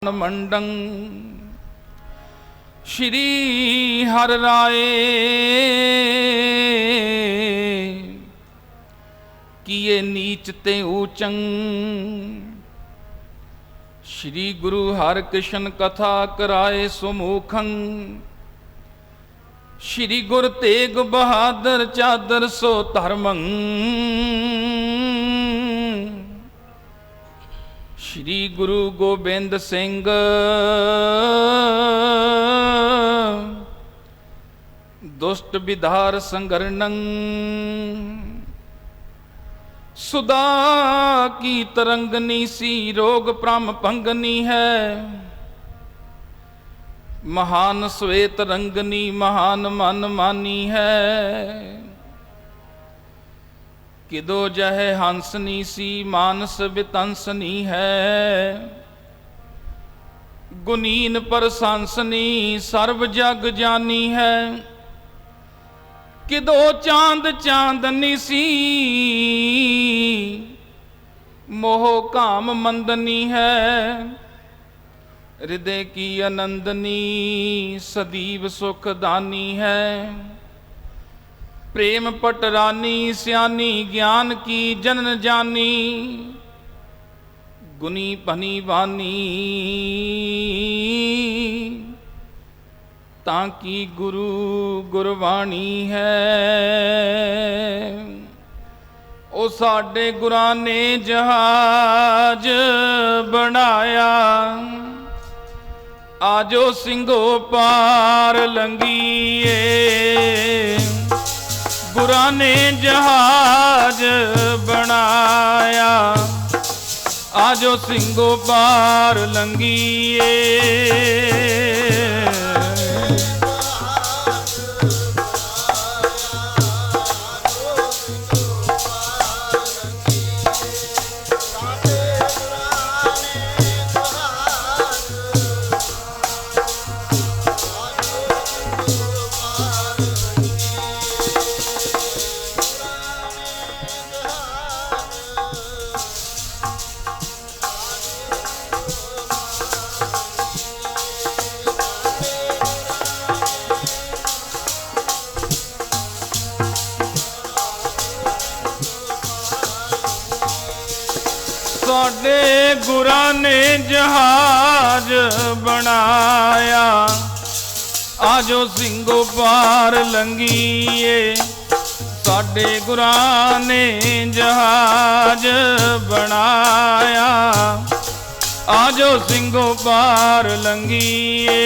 मंडं श्री हर राय किए नीच ते ऊचं। श्री गुरु हर कृष्ण कथा कराए सुमुखं। श्री गुरु तेग बहादुर चादर सो धर्मं। श्री गुरु गोबिंद सिंह दुष्ट विधार संगरणं। सुधा की तरंगनी सी रोग प्रम भंगनी है। महान श्वेत रंगनी महान मन मानी है। किदो जह हंसनी सी मानस बितंसनी है। गुनीन पर सांसनी सर्व जग जानी है। किदो चांद चांदनी सी मोह काम मंदनी है। हृदय की आनंदनी सदीव सुखदानी है। प्रेम पटरानी स्यानी ज्ञान की जनन जानी। गुनी भनी वानी ताकि गुरु गुरबाणी है। ओ साडे गुरां ने जहाज बनाया। आजो ਸਿੰਘੋ पार लंघीए। गुरां ने जहाज बनाया। आजो ਸਿੰਘੋ पार लंघीए। साडे गुरां ने जहाज बनाया। आजो ਸਿੰਘੋ पार लंघीए। साडे गुरां ने जहाज बनाया। आजो ਸਿੰਘੋ पार लंघीए।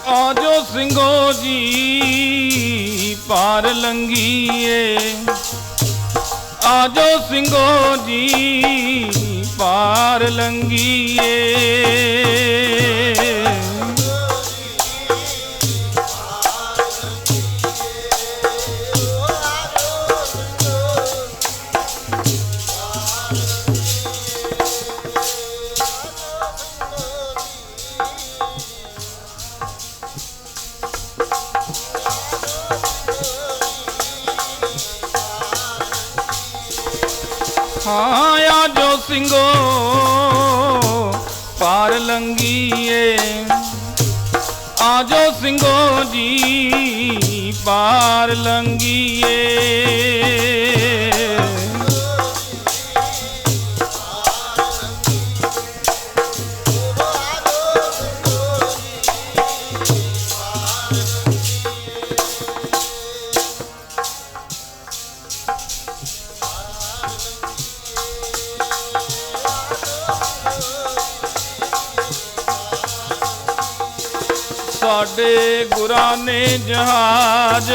आजो ਸਿੰਘੋ जी पार लंघीए। आजो ਸਿੰਘੋ जी पार लंघीए। हाँ आजो ਸਿੰਘੋ पार लंघीए। आजो ਸਿੰਘੋ जी पार लंघीए। साडे ਗੁਰਾਂ ਨੇ ਜਹਾਜ਼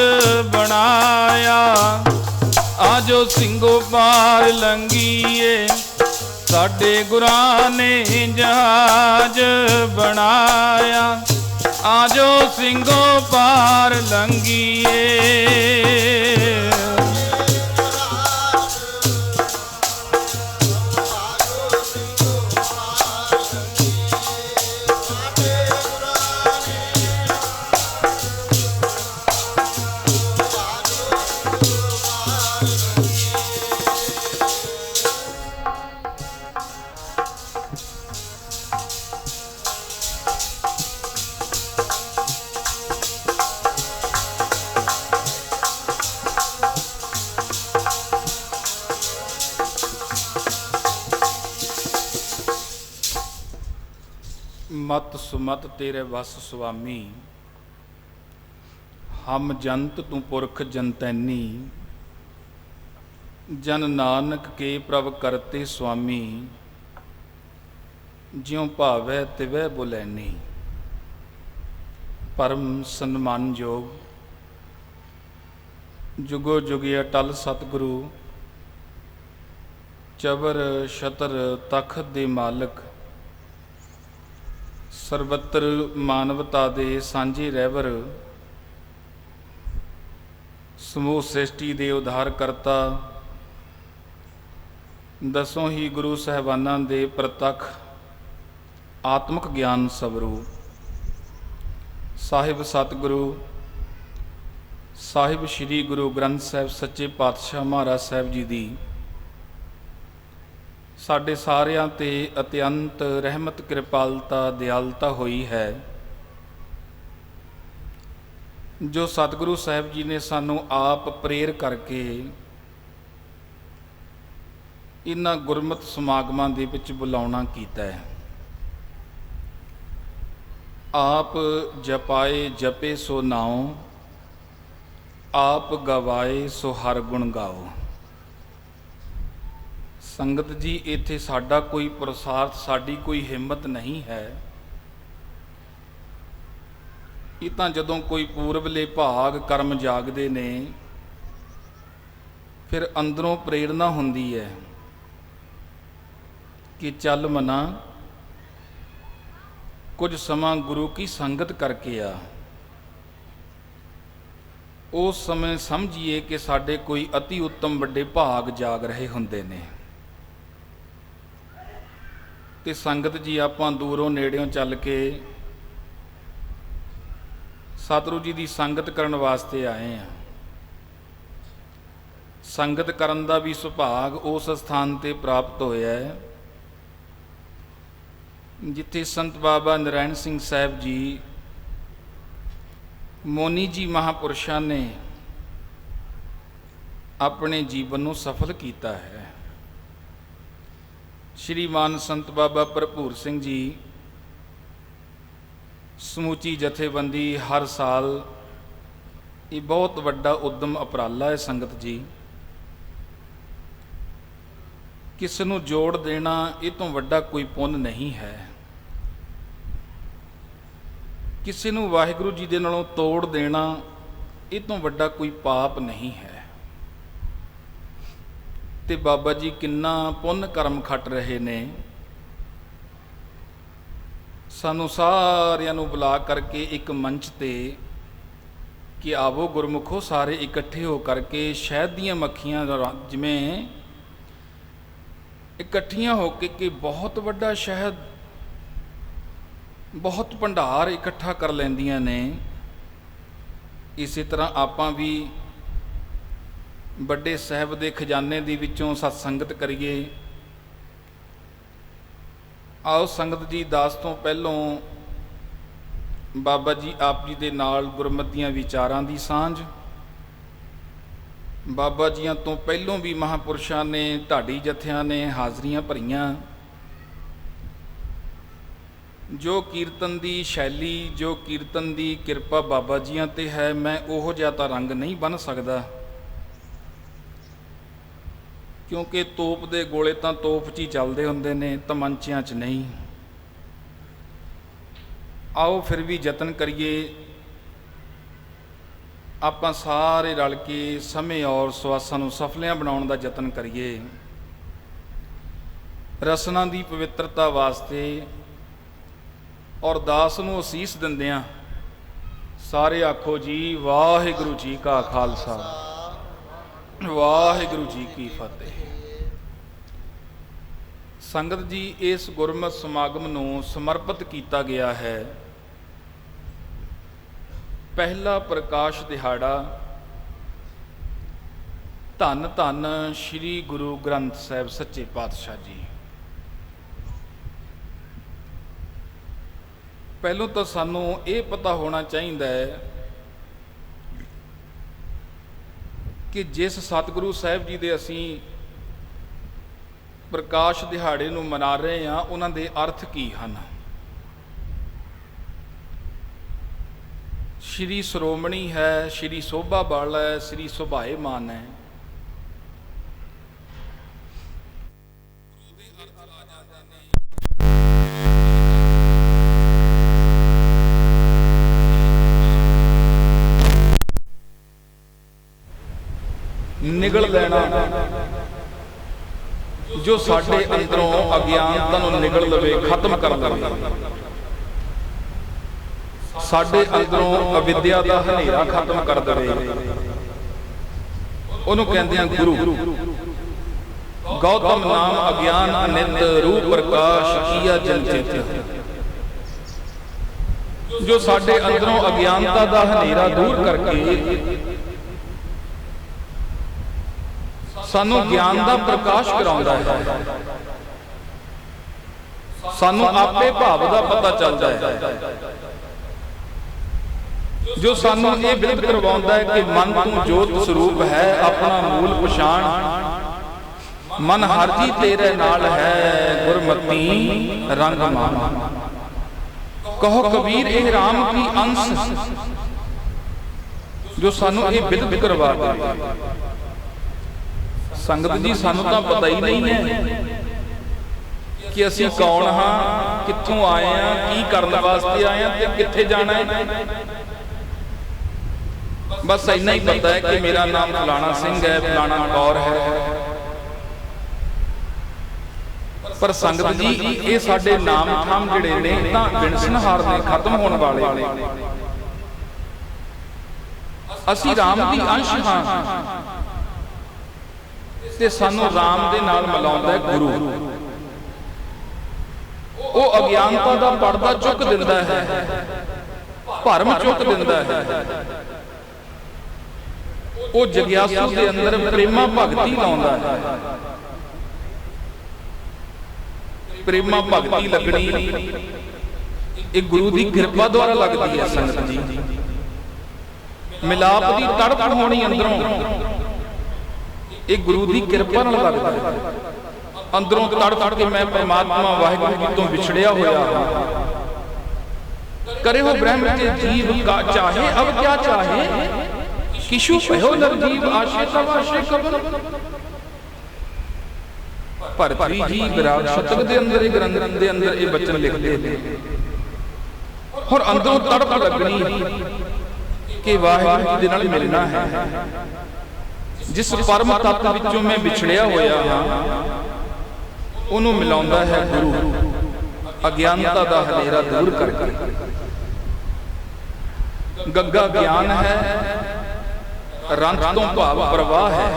ਬਣਾਇਆ, ਆਜੋ ਸਿੰਘੋ ਪਾਰ ਲੰਘੀਏ। ਸਾਡੇ ਗੁਰਾਂ ਨੇ ਜਹਾਜ਼ ਬਣਾਇਆ, ਆਜੋ ਸਿੰਘੋ ਪਾਰ ਲੰਘੀਏ। ਮਤ ਸੁਮਤ ਤੇਰੇ ਵਸ ਸੁਆਮੀ, ਹਮ ਜੰਤ ਤੂੰ ਪੁਰਖ ਜੰਤੈਨੀ। ਜਨ ਨਾਨਕ ਕੇ ਪ੍ਰਭ ਕਰਤੇ ਸੁਆਮੀ, ਜਿਉ ਭਾਵੈ ਤਿਵੈ ਬੁਲੈਨੀ। ਪਰਮ ਸਨਮਾਨਯੋਗ ਜੁਗੋ ਜੁਗੇ ਅਟਲ ਸਤਿਗੁਰੂ, ਚਬਰ ਛਤਰ ਤਖਤ ਦੇ ਮਾਲਕ, ਸਰਬੱਤਰ ਮਾਨਵਤਾ ਦੇ ਸਾਂਝੇ ਰਹਿਬਰ, ਸਮੂਹ ਸ੍ਰਿਸ਼ਟੀ ਦੇ ਉਧਾਰ ਕਰਤਾ, ਦਸੋਂ ਹੀ ਗੁਰੂ ਸਾਹਿਬਾਨਾਂ ਦੇ ਪ੍ਰਤੱਖ ਆਤਮਿਕ ਗਿਆਨ ਸਵਰੂਪ ਸਾਹਿਬ ਸਤਿਗੁਰੂ ਸਾਹਿਬ ਸ੍ਰੀ ਗੁਰੂ ਗ੍ਰੰਥ ਸਾਹਿਬ ਸੱਚੇ ਪਾਤਸ਼ਾਹ ਮਹਾਰਾਜ ਸਾਹਿਬ ਜੀ ਦੀ ਸਾਡੇ ਸਾਰਿਆਂ ਤੇ ਅਤਿਅੰਤ ਰਹਿਮਤ ਕਿਰਪਾਲਤਾ ਦਿਆਲਤਾ ਹੋਈ ਹੈ। ਜੋ ਸਤਿਗੁਰੂ ਸਾਹਿਬ ਜੀ ਨੇ ਸਾਨੂੰ ਆਪ ਪ੍ਰੇਰ ਕਰਕੇ ਇਹਨਾਂ ਗੁਰਮਤਿ ਸਮਾਗਮਾਂ ਦੇ ਵਿੱਚ ਬੁਲਾਉਣਾ ਕੀਤਾ ਹੈ। ਆਪ ਜਪਾਏ ਜਪੇ ਸੋ ਨਾਉ, ਆਪ ਗਵਾਏ ਸੋ ਹਰ ਗੁਣ ਗਾਓ। ਸੰਗਤ ਜੀ, ਇੱਥੇ ਸਾਡਾ ਕੋਈ ਪੁਰਸ਼ਾਰਥ, ਸਾਡੀ ਕੋਈ ਹਿੰਮਤ ਨਹੀਂ ਹੈ। ਇਹ ਤਾਂ ਜਦੋਂ ਕੋਈ ਪੂਰਬਲੇ ਭਾਗ ਕਰਮ ਜਾਗਦੇ ਨੇ, ਫਿਰ ਅੰਦਰੋਂ ਪ੍ਰੇਰਨਾ ਹੁੰਦੀ ਹੈ ਕਿ ਚੱਲ ਮਨਾ, ਕੁਝ ਸਮਾਂ ਗੁਰੂ ਕੀ ਸੰਗਤ ਕਰਕੇ ਆ। ਉਸ ਸਮੇਂ ਸਮਝੀਏ ਕਿ ਸਾਡੇ ਕੋਈ ਅਤੀ ਉੱਤਮ ਵੱਡੇ ਭਾਗ ਜਾਗ ਰਹੇ ਹੁੰਦੇ ਨੇ। ਤੇ ਸੰਗਤ ਜੀ, ਆਪਾਂ ਦੂਰੋਂ ਨੇੜਿਓਂ ਚੱਲ ਕੇ ਸਤਿਗੁਰੂ ਜੀ ਦੀ ਸੰਗਤ ਕਰਨ ਵਾਸਤੇ ਆਏ ਹਾਂ। ਸੰਗਤ ਕਰਨ ਦਾ ਵੀ ਸੁਭਾਗ ਉਸ ਸਥਾਨ ਤੇ ਪ੍ਰਾਪਤ ਹੋਇਆ ਹੈ ਜਿੱਥੇ ਸੰਤ ਬਾਬਾ ਨਰੈਣ ਸਿੰਘ ਸਾਹਿਬ ਜੀ, ਮੋਨੀ ਜੀ ਮਹਾਂਪੁਰਸ਼ਾਂ ਨੇ ਆਪਣੇ ਜੀਵਨ ਨੂੰ ਸਫਲ ਕੀਤਾ ਹੈ। ਸ਼੍ਰੀਮਾਨ ਸੰਤ ਬਾਬਾ ਭਰਪੂਰ ਸਿੰਘ ਜੀ, ਸਮੁੱਚੀ ਜਥੇਬੰਦੀ ਹਰ ਸਾਲ, ਇਹ ਬਹੁਤ ਵੱਡਾ ਉਦਮ ਉਪਰਾਲਾ ਹੈ। ਸੰਗਤ ਜੀ, ਕਿਸ ਨੂੰ ਜੋੜ ਦੇਣਾ ਇਹ ਤੋਂ ਵੱਡਾ ਕੋਈ ਪੁੰਨ ਨਹੀਂ ਹੈ। ਕਿਸੇ ਨੂੰ ਵਾਹਿਗੁਰੂ ਜੀ ਦੇ ਨਾਲੋਂ ਤੋੜ ਦੇਣਾ ਇਹ ਤੋਂ ਵੱਡਾ ਕੋਈ ਪਾਪ ਨਹੀਂ ਹੈ। ਤੇ ਬਾਬਾ ਜੀ ਕਿੰਨਾ ਪੁੰਨ ਕਰਮ ਖੱਟ ਰਹੇ ਨੇ। ਸਾਨੂੰ ਸਾਰਿਆਂ ਨੂੰ ਬੁਲਾ ਕਰਕੇ ਇੱਕ ਮੰਚ ਤੇ ਕਿ ਆਵੋ ਗੁਰਮੁਖੋ, ਸਾਰੇ ਇਕੱਠੇ ਹੋ ਕਰਕੇ ਸ਼ਹਿਦ ਦੀਆਂ ਮੱਖੀਆਂ ਜਿਵੇਂ ਇਕੱਠੀਆਂ ਹੋ ਕੇ ਕਿ ਬਹੁਤ ਵੱਡਾ ਸ਼ਹਿਦ, ਬਹੁਤ ਭੰਡਾਰ ਇਕੱਠਾ ਕਰ ਲੈਂਦੀਆਂ ਨੇ। ਇਸੇ ਤਰ੍ਹਾਂ ਆਪਾਂ ਵੀ ਵੱਡੇ ਸਾਹਿਬ ਦੇ ਖਜ਼ਾਨੇ ਦੇ ਵਿੱਚੋਂ ਸਤਸੰਗਤ ਕਰੀਏ। ਆਓ ਸੰਗਤ ਜੀ, ਦਾਸ ਤੋਂ ਪਹਿਲੋਂ ਬਾਬਾ ਜੀ ਆਪ ਜੀ ਦੇ ਨਾਲ ਗੁਰਮਤਿ ਦੀਆਂ ਵਿਚਾਰਾਂ ਦੀ ਸਾਂਝ। ਬਾਬਾ ਜੀਆਂ ਤੋਂ ਪਹਿਲੋਂ ਵੀ ਮਹਾਂਪੁਰਸ਼ਾਂ ਨੇ, ਢਾਡੀ ਜਥਿਆਂ ਨੇ ਹਾਜ਼ਰੀਆਂ ਭਰੀਆਂ। ਜੋ ਕੀਰਤਨ ਦੀ ਸ਼ੈਲੀ, ਜੋ ਕੀਰਤਨ ਦੀ ਕਿਰਪਾ ਬਾਬਾ ਜੀਆਂ ਤੇ ਹੈ, ਮੈਂ ਉਹੋ ਜਿਹਾ ਤਾਂ ਰੰਗ ਨਹੀਂ ਬੰਨ੍ਹ ਸਕਦਾ, ਕਿਉਂਕਿ ਤੋਪ ਦੇ ਗੋਲੇ ਤਾਂ ਤੋਪ 'ਚ ਹੀ ਚੱਲਦੇ ਹੁੰਦੇ ਨੇ, ਤਮੰਚਿਆਂ 'ਚ ਨਹੀਂ। ਆਓ ਫਿਰ ਵੀ ਯਤਨ ਕਰੀਏ ਆਪਾਂ ਸਾਰੇ ਰਲ ਕੇ ਸਮੇਂ ਔਰ ਸਵਾਸਾਂ ਨੂੰ ਸਫਲਿਆਂ ਬਣਾਉਣ ਦਾ ਯਤਨ ਕਰੀਏ। ਰਸਨਾ ਦੀ ਪਵਿੱਤਰਤਾ ਵਾਸਤੇ ਔਰ ਦਾਸ ਨੂੰ ਅਸੀਸ ਦਿੰਦਿਆਂ ਸਾਰੇ ਆਖੋ ਜੀ, ਵਾਹਿਗੁਰੂ ਜੀ ਕਾ ਖਾਲਸਾ, ਵਾਹਿਗੁਰੂ ਜੀ ਕੀ ਫਤਿਹ। ਸੰਗਤ ਜੀ, ਇਸ ਗੁਰਮਤਿ ਸਮਾਗਮ ਨੂੰ ਸਮਰਪਿਤ ਕੀਤਾ ਗਿਆ ਹੈ ਪਹਿਲਾ ਪ੍ਰਕਾਸ਼ ਦਿਹਾੜਾ ਧੰਨ ਧੰਨ ਸ੍ਰੀ ਗੁਰੂ ਗ੍ਰੰਥ ਸਾਹਿਬ ਸੱਚੇ ਪਾਤਸ਼ਾਹ ਜੀ। ਪਹਿਲੋਂ ਤਾਂ ਸਾਨੂੰ ਇਹ ਪਤਾ ਹੋਣਾ ਚਾਹੀਦਾ ਹੈ ਕਿ ਜਿਸ ਸਤਿਗੁਰੂ ਸਾਹਿਬ ਜੀ ਦੇ ਅਸੀਂ ਪ੍ਰਕਾਸ਼ ਦਿਹਾੜੇ ਨੂੰ ਮਨਾ ਰਹੇ ਹਾਂ, ਉਹਨਾਂ ਦੇ ਅਰਥ ਕੀ ਹਨ। ਸ਼੍ਰੀ ਸ਼੍ਰੋਮਣੀ ਹੈ, ਸ਼੍ਰੀ ਸੋਭਾ ਬਾਲਾ ਹੈ, ਸ਼੍ਰੀ ਸੁਭਾਏਮਾਨ ਹੈ। ਨਿਗਲ ਲੈਣਾ, ਜੋ ਸਾਡੇ ਅੰਦਰੋਂ ਅਗਿਆਨਤਾ ਨੂੰ ਨਿਗਲ ਲਵੇ, ਖਤਮ ਕਰ ਲਵੇ। ਸਾਡੇ ਅੰਦਰੋਂ ਅਵਿਦਿਆ ਦਾ ਹਨੇਰਾ ਖਤਮ ਕਰ ਦੇਵੇ, ਉਹਨੂੰ ਕਹਿੰਦੇ ਆ ਗੁਰੂ। ਗੌਤਮ ਨਾਮ ਅਗਿਆਨ ਅਨਿਤ, ਰੂਪ ਪ੍ਰਕਾਸ਼ ਕੀਆ ਜਨ ਚਿਤ। ਜੋ ਸਾਡੇ ਅੰਦਰੋਂ ਅਗਿਆਨਤਾ ਦਾ ਹਨੇਰਾ ਦੂਰ ਕਰਕੇ ਸਾਨੂੰ ਗਿਆਨ ਦਾ ਪ੍ਰਕਾਸ਼ ਕਰਾਉਂਦਾ ਹੈ, ਸਾਨੂੰ ਆਪੇ ਭਾਵ ਦਾ ਪਤਾ ਚੱਲਦਾ ਹੈ, ਜੋ ਸਾਨੂੰ ਇਹ ਬਿਰਧ ਕਰਵਾਉਂਦਾ ਹੈ ਕਿ ਮਨ ਤੂੰ ਜੋਤ ਸਰੂਪ ਹੈ, ਆਪਣਾ ਮੂਲ ਪਛਾਣ। ਮਨ ਹਰ ਜੀ ਤੇਰੇ ਨਾਲ ਹੈ, ਗੁਰਮਤੀ ਰੰਗ ਮਾਨ। ਕਹੋ ਕਬੀਰ ਇਹ ਰਾਮ ਕੀ ਅੰਸ਼, ਜੋ ਸਾਨੂੰ ਇਹ ਬਿਰਧ ਕਰਵਾ ਦੇ। ਸੰਗਤ ਜੀ, ਸਾਨੂੰ ਤਾਂ ਪਤਾ ਹੀ ਨਹੀਂ ਹੈ ਕਿ ਅਸੀਂ ਕੌਣ ਹਾਂ, ਕਿੱਥੋਂ ਆਏ ਹਾਂ, ਕੀ ਕਰਨ ਵਾਸਤੇ ਆਏ ਹਾਂ ਤੇ ਕਿੱਥੇ ਜਾਣਾ ਹੈ। ਬਸ ਇੰਨਾ ਹੀ ਪਤਾ ਹੈ ਕਿ ਮੇਰਾ ਨਾਮ ਫਲਾਣਾ ਸਿੰਘ ਹੈ, ਫਲਾਣਾ ਕੌਰ ਹੈ। ਪਰ ਸੰਗਤ ਜੀ, ਇਹ ਸਾਡੇ ਨਾਮ ਠਾਮ ਜਿਹੜੇ ਨੇ ਤਾਂ ਬਿਨਸਨਹਾਰ ਨੇ, ਖਤਮ ਹੋਣ ਵਾਲੇ। ਅਸੀਂ ਰਾਮ ਦੀ ਅੰਸ਼ ਹਾਂ ਤੇ ਸਾਨੂੰ ਰਾਮ ਦੇ ਨਾਲ ਮਿਲਾਉਂਦਾ ਹੈ ਗੁਰੂ। ਉਹ ਅਗਿਆਨਤਾ ਦਾ ਪਰਦਾ ਚੁੱਕ ਦਿੰਦਾ ਹੈ, ਭਰਮ ਚੁੱਕ ਦਿੰਦਾ ਹੈ। ਉਹ ਜਗਿਆਸੂ ਦੇ ਅੰਦਰ ਪ੍ਰੇਮਾ ਭਗਤੀ ਲਾਉਂਦਾ ਹੈ। ਪ੍ਰੇਮਾ ਭਗਤੀ ਲੱਗਣੀ ਇਹ ਗੁਰੂ ਦੀ ਕਿਰਪਾ ਦੁਆਰਾ ਲੱਗਦੀ ਹੈ। ਸੰਗਤ ਜੀ, ਮਿਲਾਪ ਦੀ ਤੜਪ ਹੋਣੀ ਅੰਦਰੋਂ, ਇਹ ਗੁਰੂ ਦੀ ਕਿਰਪਾ ਨਾਲ ਲੱਗਦਾ ਹੈ। ਅੰਦਰੋਂ ਤੜਪ ਕੇ ਮੈਂ ਪਰਮਾਤਮਾ ਵਾਹਿਗੁਰੂ ਜੀ ਤੋਂ ਵਿਛੜਿਆ ਹੋਇਆ ਹਾਂ। ਕਰੇ ਹੋ ਬ੍ਰਹਮ ਕੇ ਜੀਵ ਕਾ ਚਾਹੇ ਅਬ ਕਿਆ ਚਾਹੇ, ਕਿਛੂ ਭਇਓ ਨਰਜੀਵ ਆਸ਼ੇ ਤਬ ਆਸ਼ੇ ਕਬਰ। ਭਰਤਰੀ ਜੀ ਵਿਰਾਗ ਸ਼ਤਕ ਦੇ ਅੰਦਰ, ਇਹ ਗ੍ਰੰਥ ਦੇ ਅੰਦਰ ਇਹ ਬਚਨ ਲਿਖਦੇ ਨੇ। ਹੋਰ ਅੰਦਰੋਂ ਤੜਪ ਲੱਗਣੀ ਕਿ ਵਾਹਿਗੁਰੂ ਜੀ ਦੇ ਨਾਲ ਮਿਲਣਾ ਹੈ। ਜਿਸ ਪਰਮ ਤੱਤ ਵਿੱਚੋਂ ਮੈਂ ਵਿਛੜਿਆ ਹੋਇਆ ਹਾਂ, ਉਹਨੂੰ ਮਿਲਾਉਂਦਾ ਹੈ ਗੁਰੂ, ਅਗਿਆਨਤਾ ਦਾ ਹਨੇਰਾ ਦੂਰ ਕਰਕੇ। ਗੱਗਾ ਗਿਆਨ ਹੈ, ਰੰਗ ਤੋਂ ਭਾਵ ਪ੍ਰਵਾਹ ਹੈ।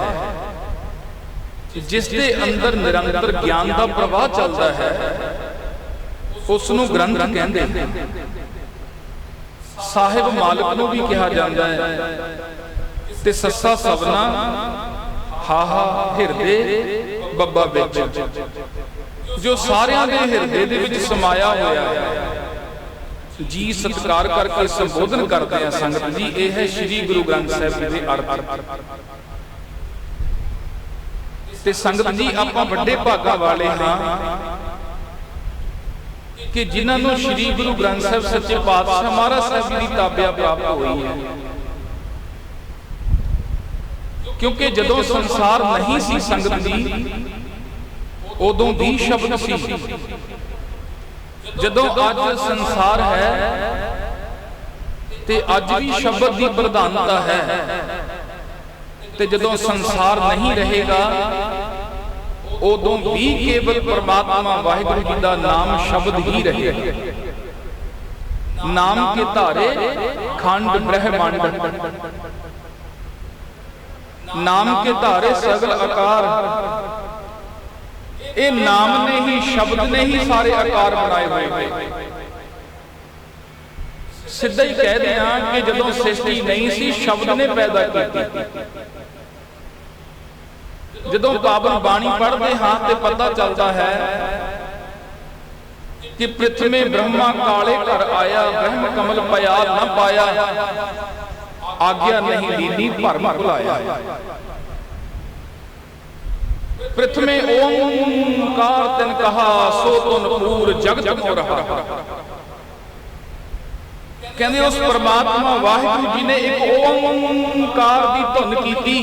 ਜਿਸ ਦੇ ਅੰਦਰ ਨਿਰੰਤਰ ਗਿਆਨ ਦਾ ਪ੍ਰਵਾਹ ਚੱਲਦਾ ਹੈ, ਉਸ ਨੂੰ ਗ੍ਰੰਥ ਕਹਿੰਦੇ ਹਨ। ਸਾਹਿਬ ਮਾਲਕ ਨੂੰ ਵੀ ਕਿਹਾ ਜਾਂਦਾ ਹੈ। ਤੇ ਸੱਸਾ ਸਵਨਾ ਹਾਹਾ ਹਿਰਦੇ ਬੱਬਾ ਵਿੱਚ, ਜੋ ਸਾਰਿਆਂ ਦੇ ਹਿਰਦੇ ਦੇ ਵਿੱਚ ਸਮਾਇਆ ਹੋਇਆ ਹੈ। ਜੀ ਸਤਿਕਾਰ ਕਰਕੇ ਸੰਬੋਧਨ ਕਰਦੇ ਆ ਸੰਗਤ ਜੀ। ਇਹ ਹੈ ਸ੍ਰੀ ਗੁਰੂ ਗ੍ਰੰਥ ਸਾਹਿਬ ਜੀ ਦੇ ਅਰਥ। ਤੇ ਸੰਗਤ ਜੀ, ਆਪਾਂ ਵੱਡੇ ਭਾਗਾਂ ਵਾਲੇ ਹਾਂ ਕਿ ਜਿਨ੍ਹਾਂ ਨੂੰ ਸ੍ਰੀ ਗੁਰੂ ਗ੍ਰੰਥ ਸਾਹਿਬ ਸੱਚੇ ਪਾਤਸ਼ਾਹ ਮਹਾਰਾਜ ਸਾਹਿਬ ਜੀ ਦੀ ਤਾਬਿਆ ਪ੍ਰਾਪਤ ਹੋਈ ਹੈ। ਕਿਉਂਕਿ ਜਦੋਂ ਸੰਸਾਰ ਨਹੀਂ ਸੀ ਸੰਗਤ ਜੀ, ਉਦੋਂ ਵੀ ਸ਼ਬਦ ਸੀ। ਜਦੋਂ ਅੱਜ ਸੰਸਾਰ ਹੈ ਤੇ ਅੱਜ ਵੀ ਸ਼ਬਦ ਦੀ ਪ੍ਰਧਾਨਤਾ ਹੈ। ਤੇ ਜਦੋਂ ਸੰਸਾਰ ਨਹੀਂ ਰਹੇਗਾ ਉਦੋਂ ਵੀ ਕੇਵਲ ਪਰਮਾਤਮਾ ਵਾਹਿਗੁਰੂ ਜੀ ਦਾ ਨਾਮ ਸ਼ਬਦ ਹੀ ਰਹੇਗਾ। ਨਾਮ ਕੇ ਧਾਰੇ ਖੰਡ ਬ੍ਰਹਮੰਡ, ਨਾਮ के धारे सगल आकार। ये नाम ने ही, शब्द ने ही सारे आकार बनाए हुए हैं। सिद्धा ही कहते हैं कि जदों सृष्टि नहीं सी शब्द ने पैदा की। जदों पावन बाणी पढ़ते हाँ तो पता चलता है कि पृथ्वी ब्रह्मा काले घर आया, ब्रह्म कमल पया न पाया, आज्ञा नहीं दीनी भरम भुलाया। पृथ्वी ओंकार तिन कहा, सो तुन पूर जगत को रहा। कहते उस परमात्मा वाहिगुरु जी ने एक ओंकार की धुन की,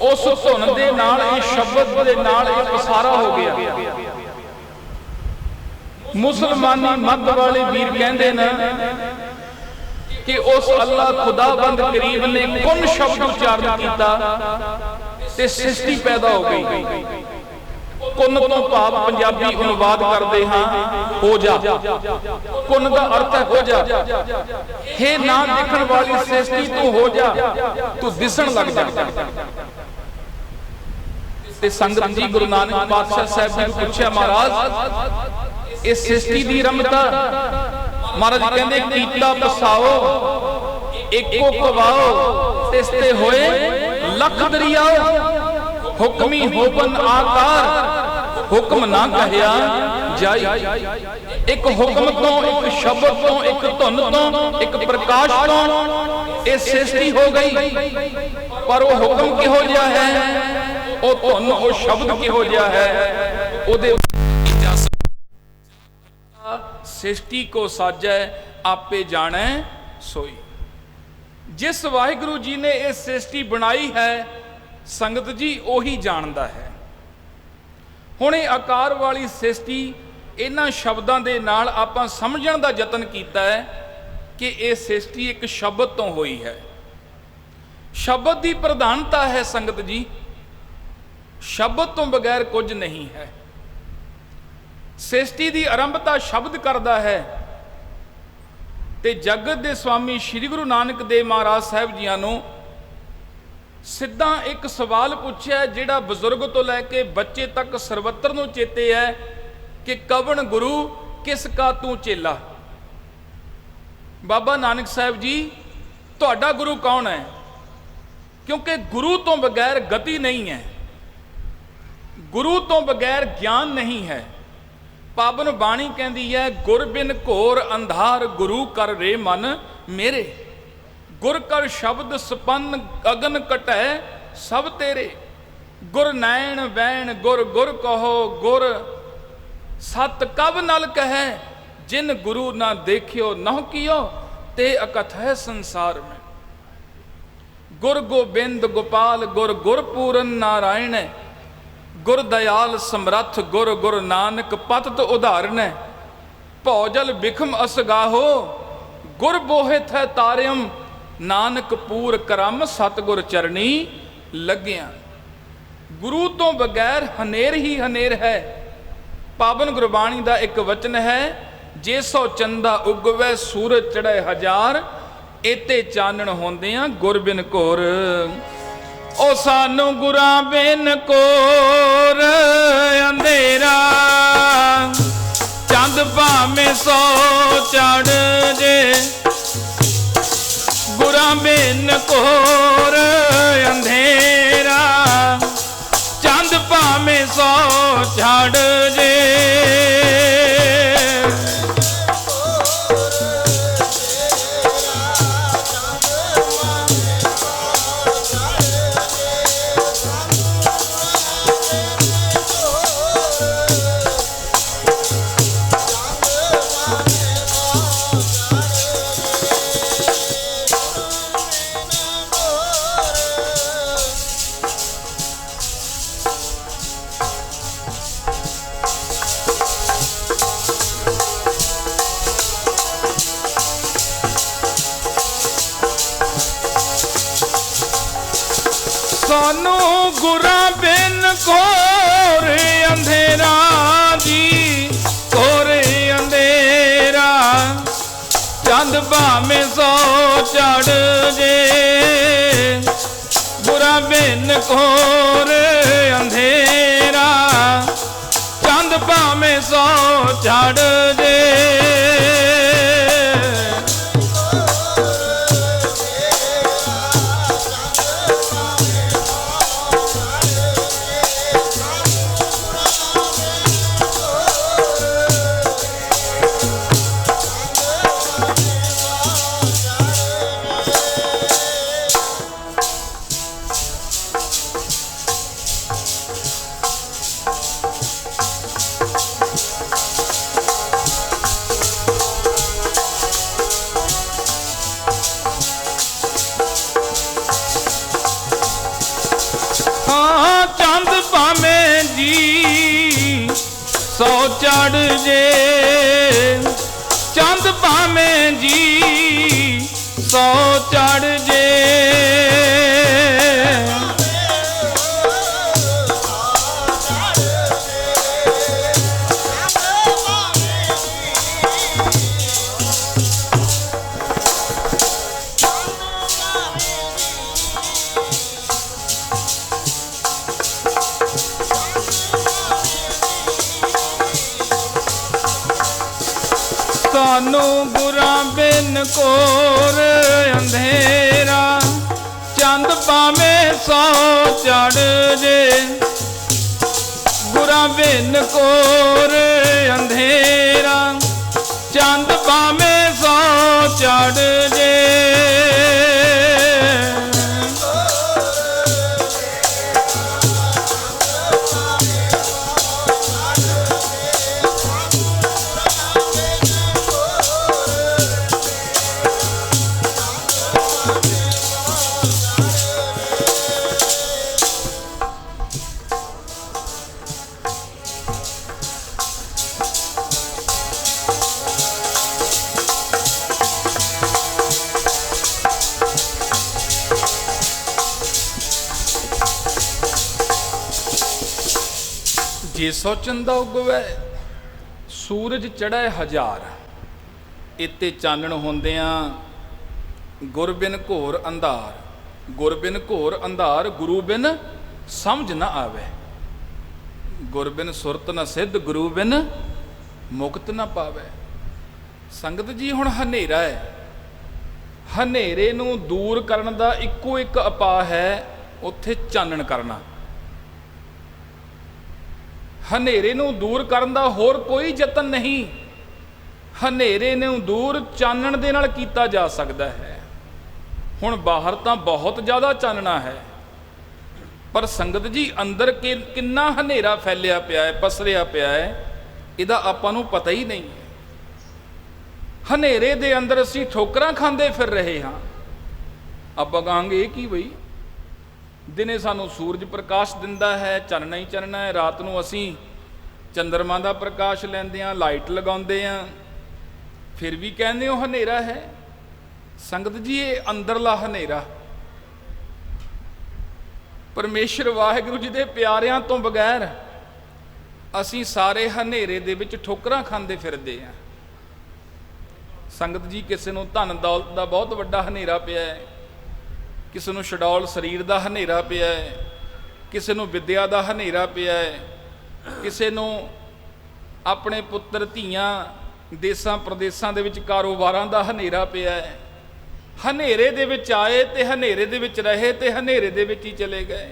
उस धुन दे नाल इस शब्द दे नाल एक पसारा हो गया। मुसलमानी मत वाले वीर कहते न कि उस अल्लाह खुदाबंद करीब ने कुन शब्द उच्चारण किया ते सृष्टि पैदा हो गई। कुन तो भाव पंजाबी अनुवाद करते हाँ हो जा, कुन का अर्थ है हो जा। हे ना दिखण वाली सृष्टि तू हो जा, तू दिसण लग जा। ते संगत जी गुरु नानक पातशाह साहब ने पूछा, महाराज इस सृष्टि की रमता, महाराज कहते कीता बसाओ एको कवाओ, तिसते होए लख दरियाओ। हुक्मी होबन आकार, हुक्म ना कहया जाई। एक हुक्म तो, एक शब्द तो, एक धुन तो, एक प्रकाश तो ये सृष्टि हो गई। पर वो हुक्म किहो जिहा है, वो धुन वो शब्द किहो जिहा है, उहदे सृष्टि को साजै आपे जाने सोई। जिस वाहिगुरु जी ने यह सृष्टि बनाई है संगत जी ओही जानता है। हुणे आकार वाली सृष्टि इन्हां शब्दां दे नाल आपां समझण दा यतन कीता है कि यह सृष्टि एक शब्द तो होई है। शब्द की प्रधानता है संगत जी, शब्द तो बगैर कुछ नहीं है। सृष्टि की आरंभता शब्द करता है। ते जगत के स्वामी श्री गुरु नानक देव महाराज साहब जियां नूं सिद्धा एक सवाल पूछा जिहड़ा बजुर्ग तो लैके बच्चे तक सर्वत्र नूं चेते है कि कवन गुरु किसका तू चेला। बाबा नानक साहब जी तुहाडा गुरु कौन है? क्योंकि गुरु तो बगैर गति नहीं है, गुरु तो बगैर ज्ञान नहीं है। पावन बाणी कहती है गुर बिन घोर अंधार, गुरु कर रे मन मेरे। गुर कर शब्द सपन अगन कटै सब तेरे। गुर नैन वैन गुर गुर कहो, गुर सत कब नल कहे। जिन गुरु ना देखियो नह कियो, ते अकथ है संसार में। गुर गोबिंद गोपाल गुर गुरपूरन नारायण। गुर दयाल समरथ गुर गुर नानक पतत उदाहरण। भौजल बिखम असगाहो, गुर बोहित है तारियम। नानक पूर करम सतगुर चरणी लगिया। गुरु तो बगैर हनेर ही हनेर है। पावन गुरबाणी का एक वचन है, जे सौ चंदा उगवे सूरज चढ़े हजार, एते चानण होंदियां गुर बिन घोर। ओ सानू गुरां बिन कोर अंधेरा, चंद भावें सौ चढ़ जे। गुरां बिन कोर अंधेरा, चंद भावें सौ चढ़ जे। सानू गुरा बिन घोर अंधेरा जी, घोर अंधेरा। चंद भावें सौ चढ़ जे, गुरा बिन घोर अंधेरा। चंद भावें सौ चढ़ जे, सौ चढ़ जे। चंद भावें जी सौ चढ़ जे, सानू गुरा बिन घोर अंधेरा। चंद भावें सौ चढ़ जे, गुरा बिन घोर अंधेरा। चंद भावें सौ चढ़ जे, जे सौ चंदा उगवे सूरज चढ़े हजार। इत्ते चानण होंदियां गुर बिन घोर अंधार। गुर बिन घोर अंधार, गुरु बिन समझ न आवे। गुर बिन सुरत न सिद्ध, गुरु बिन मुक्त न पावे। संगत जी हुण हनेरा है, हनेरे नूं दूर करन दा इक्को एक उपाय है, उत्थे चानण करना। हनेरे नूं दूर करन दा होर कोई यतन नहीं। हनेरे नूं दूर चानण दे नाल कीता जा सकदा है। हुण बाहर तां बहुत ज़्यादा चानना है, पर संगत जी अंदर किन्ना हनेरा फैलिया पिया है, पसरिया पिया है, इहदा आपां नूं पता ही नहीं है। हनेरे दे अंदर असीं ठोकरां खांदे फिर रहे हाँ। आपां कहांगे ये की बई, दिने सानू सूरज प्रकाश दिंदा है, चानना ही चानना है। रात नूं असीं चंद्रमा दा प्रकाश लैंदे हां, लाइट लगाउंदे हां, फिर भी कहंदे हो हनेरा है। संगत जी ये अंदरला हनेरा, परमेश्वर वाहिगुरू जी दे प्यारिਆਂ ਤੋਂ बगैर असीं सारे हनेरे दे विच ठोकरां खांदे फिरदे हां। संगत जी किसी नूं धन दौलत दा बहुत वड्डा हनेरा पिया है, किसी नूं छडौल शरीर दा हनेरा पिया है, किसी नूं विद्या दा हनेरा पिया है, किसी नूं अपने पुत्र धीआं देसां प्रदेसां दे विच कारोबारां दा हनेरा पिया है। हनेरे दे विच आए ते हनेरे दे विच रहे ते हनेरे दे विच ही चले गए।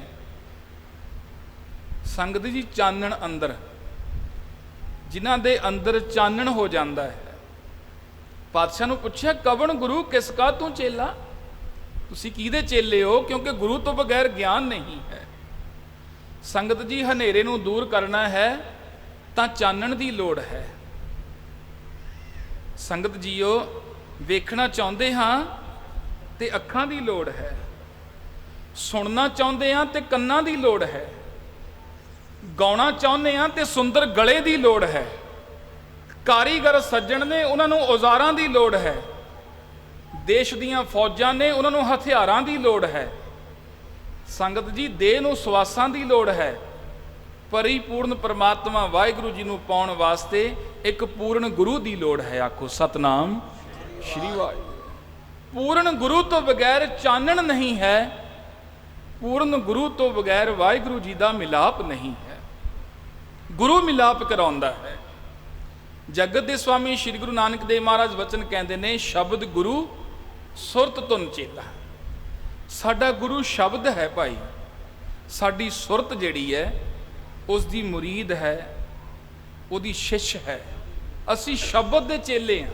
संगत जी चानण अंदर, जिन्हां दे अंदर चानण हो जांदा है। पातशाह नूं पुछिया कवन गुरु किसका तू चेला, तुसीं किहदे चेले हो, क्योंकि गुरु तो बगैर ज्ञान नहीं है। संगत जी हनेरे नूं दूर करना है तां चानण दी लोड़ है। संगत जीओ वेखना चाहुंदे हां ते अखां दी लोड़ है, सुनना चाहुंदे हां ते कन्नां दी लोड़ है, गाउणा चाहुंदे हां ते सुंदर गले दी लोड़ है। कारीगर सज्जण ने उन्हां नूं औज़ारां दी लोड़ है, देश दीआं फौजां ने उन्हां नूं हथियारां दी लोड़ है। ਸੰਗਤ ਜੀ ਦੇਹ ਨੂੰ ਸਵਾਸਾਂ ਦੀ ਲੋੜ ਹੈ, ਪਰਿਪੂਰਨ ਪਰਮਾਤਮਾ ਵਾਹਿਗੁਰੂ ਜੀ ਨੂੰ ਪਾਉਣ ਵਾਸਤੇ ਇੱਕ ਪੂਰਨ ਗੁਰੂ ਦੀ ਲੋੜ ਹੈ। ਆਖੋ ਸਤਨਾਮ ਸ਼੍ਰੀ ਵਾਹਿਗੁਰੂ। ਪੂਰਨ ਗੁਰੂ ਤੋਂ ਬਗੈਰ ਚਾਨਣ ਨਹੀਂ ਹੈ, ਪੂਰਨ ਗੁਰੂ ਤੋਂ ਬਗੈਰ ਵਾਹਿਗੁਰੂ ਜੀ ਦਾ ਮਿਲਾਪ ਨਹੀਂ ਹੈ। ਗੁਰੂ ਮਿਲਾਪ ਕਰਾਉਂਦਾ ਹੈ। ਜਗਤ ਦੇ ਸਵਾਮੀ ਸ੍ਰੀ ਗੁਰੂ ਨਾਨਕ ਦੇਵ ਮਹਾਰਾਜ ਵਚਨ ਕਹਿੰਦੇ ਨੇ, ਸ਼ਬਦ ਗੁਰੂ ਸੁਰਤ ਧੁਨ ਚੇਲਾ। ਸਾਡਾ ਗੁਰੂ ਸ਼ਬਦ ਹੈ ਭਾਈ, ਸਾਡੀ ਸੁਰਤ ਜਿਹੜੀ ਹੈ ਉਸ ਦੀ ਮੁਰੀਦ ਹੈ, ਉਹਦੀ ਸ਼ਿਸ਼ ਹੈ। ਅਸੀਂ ਸ਼ਬਦ ਦੇ ਚੇਲੇ ਹਾਂ,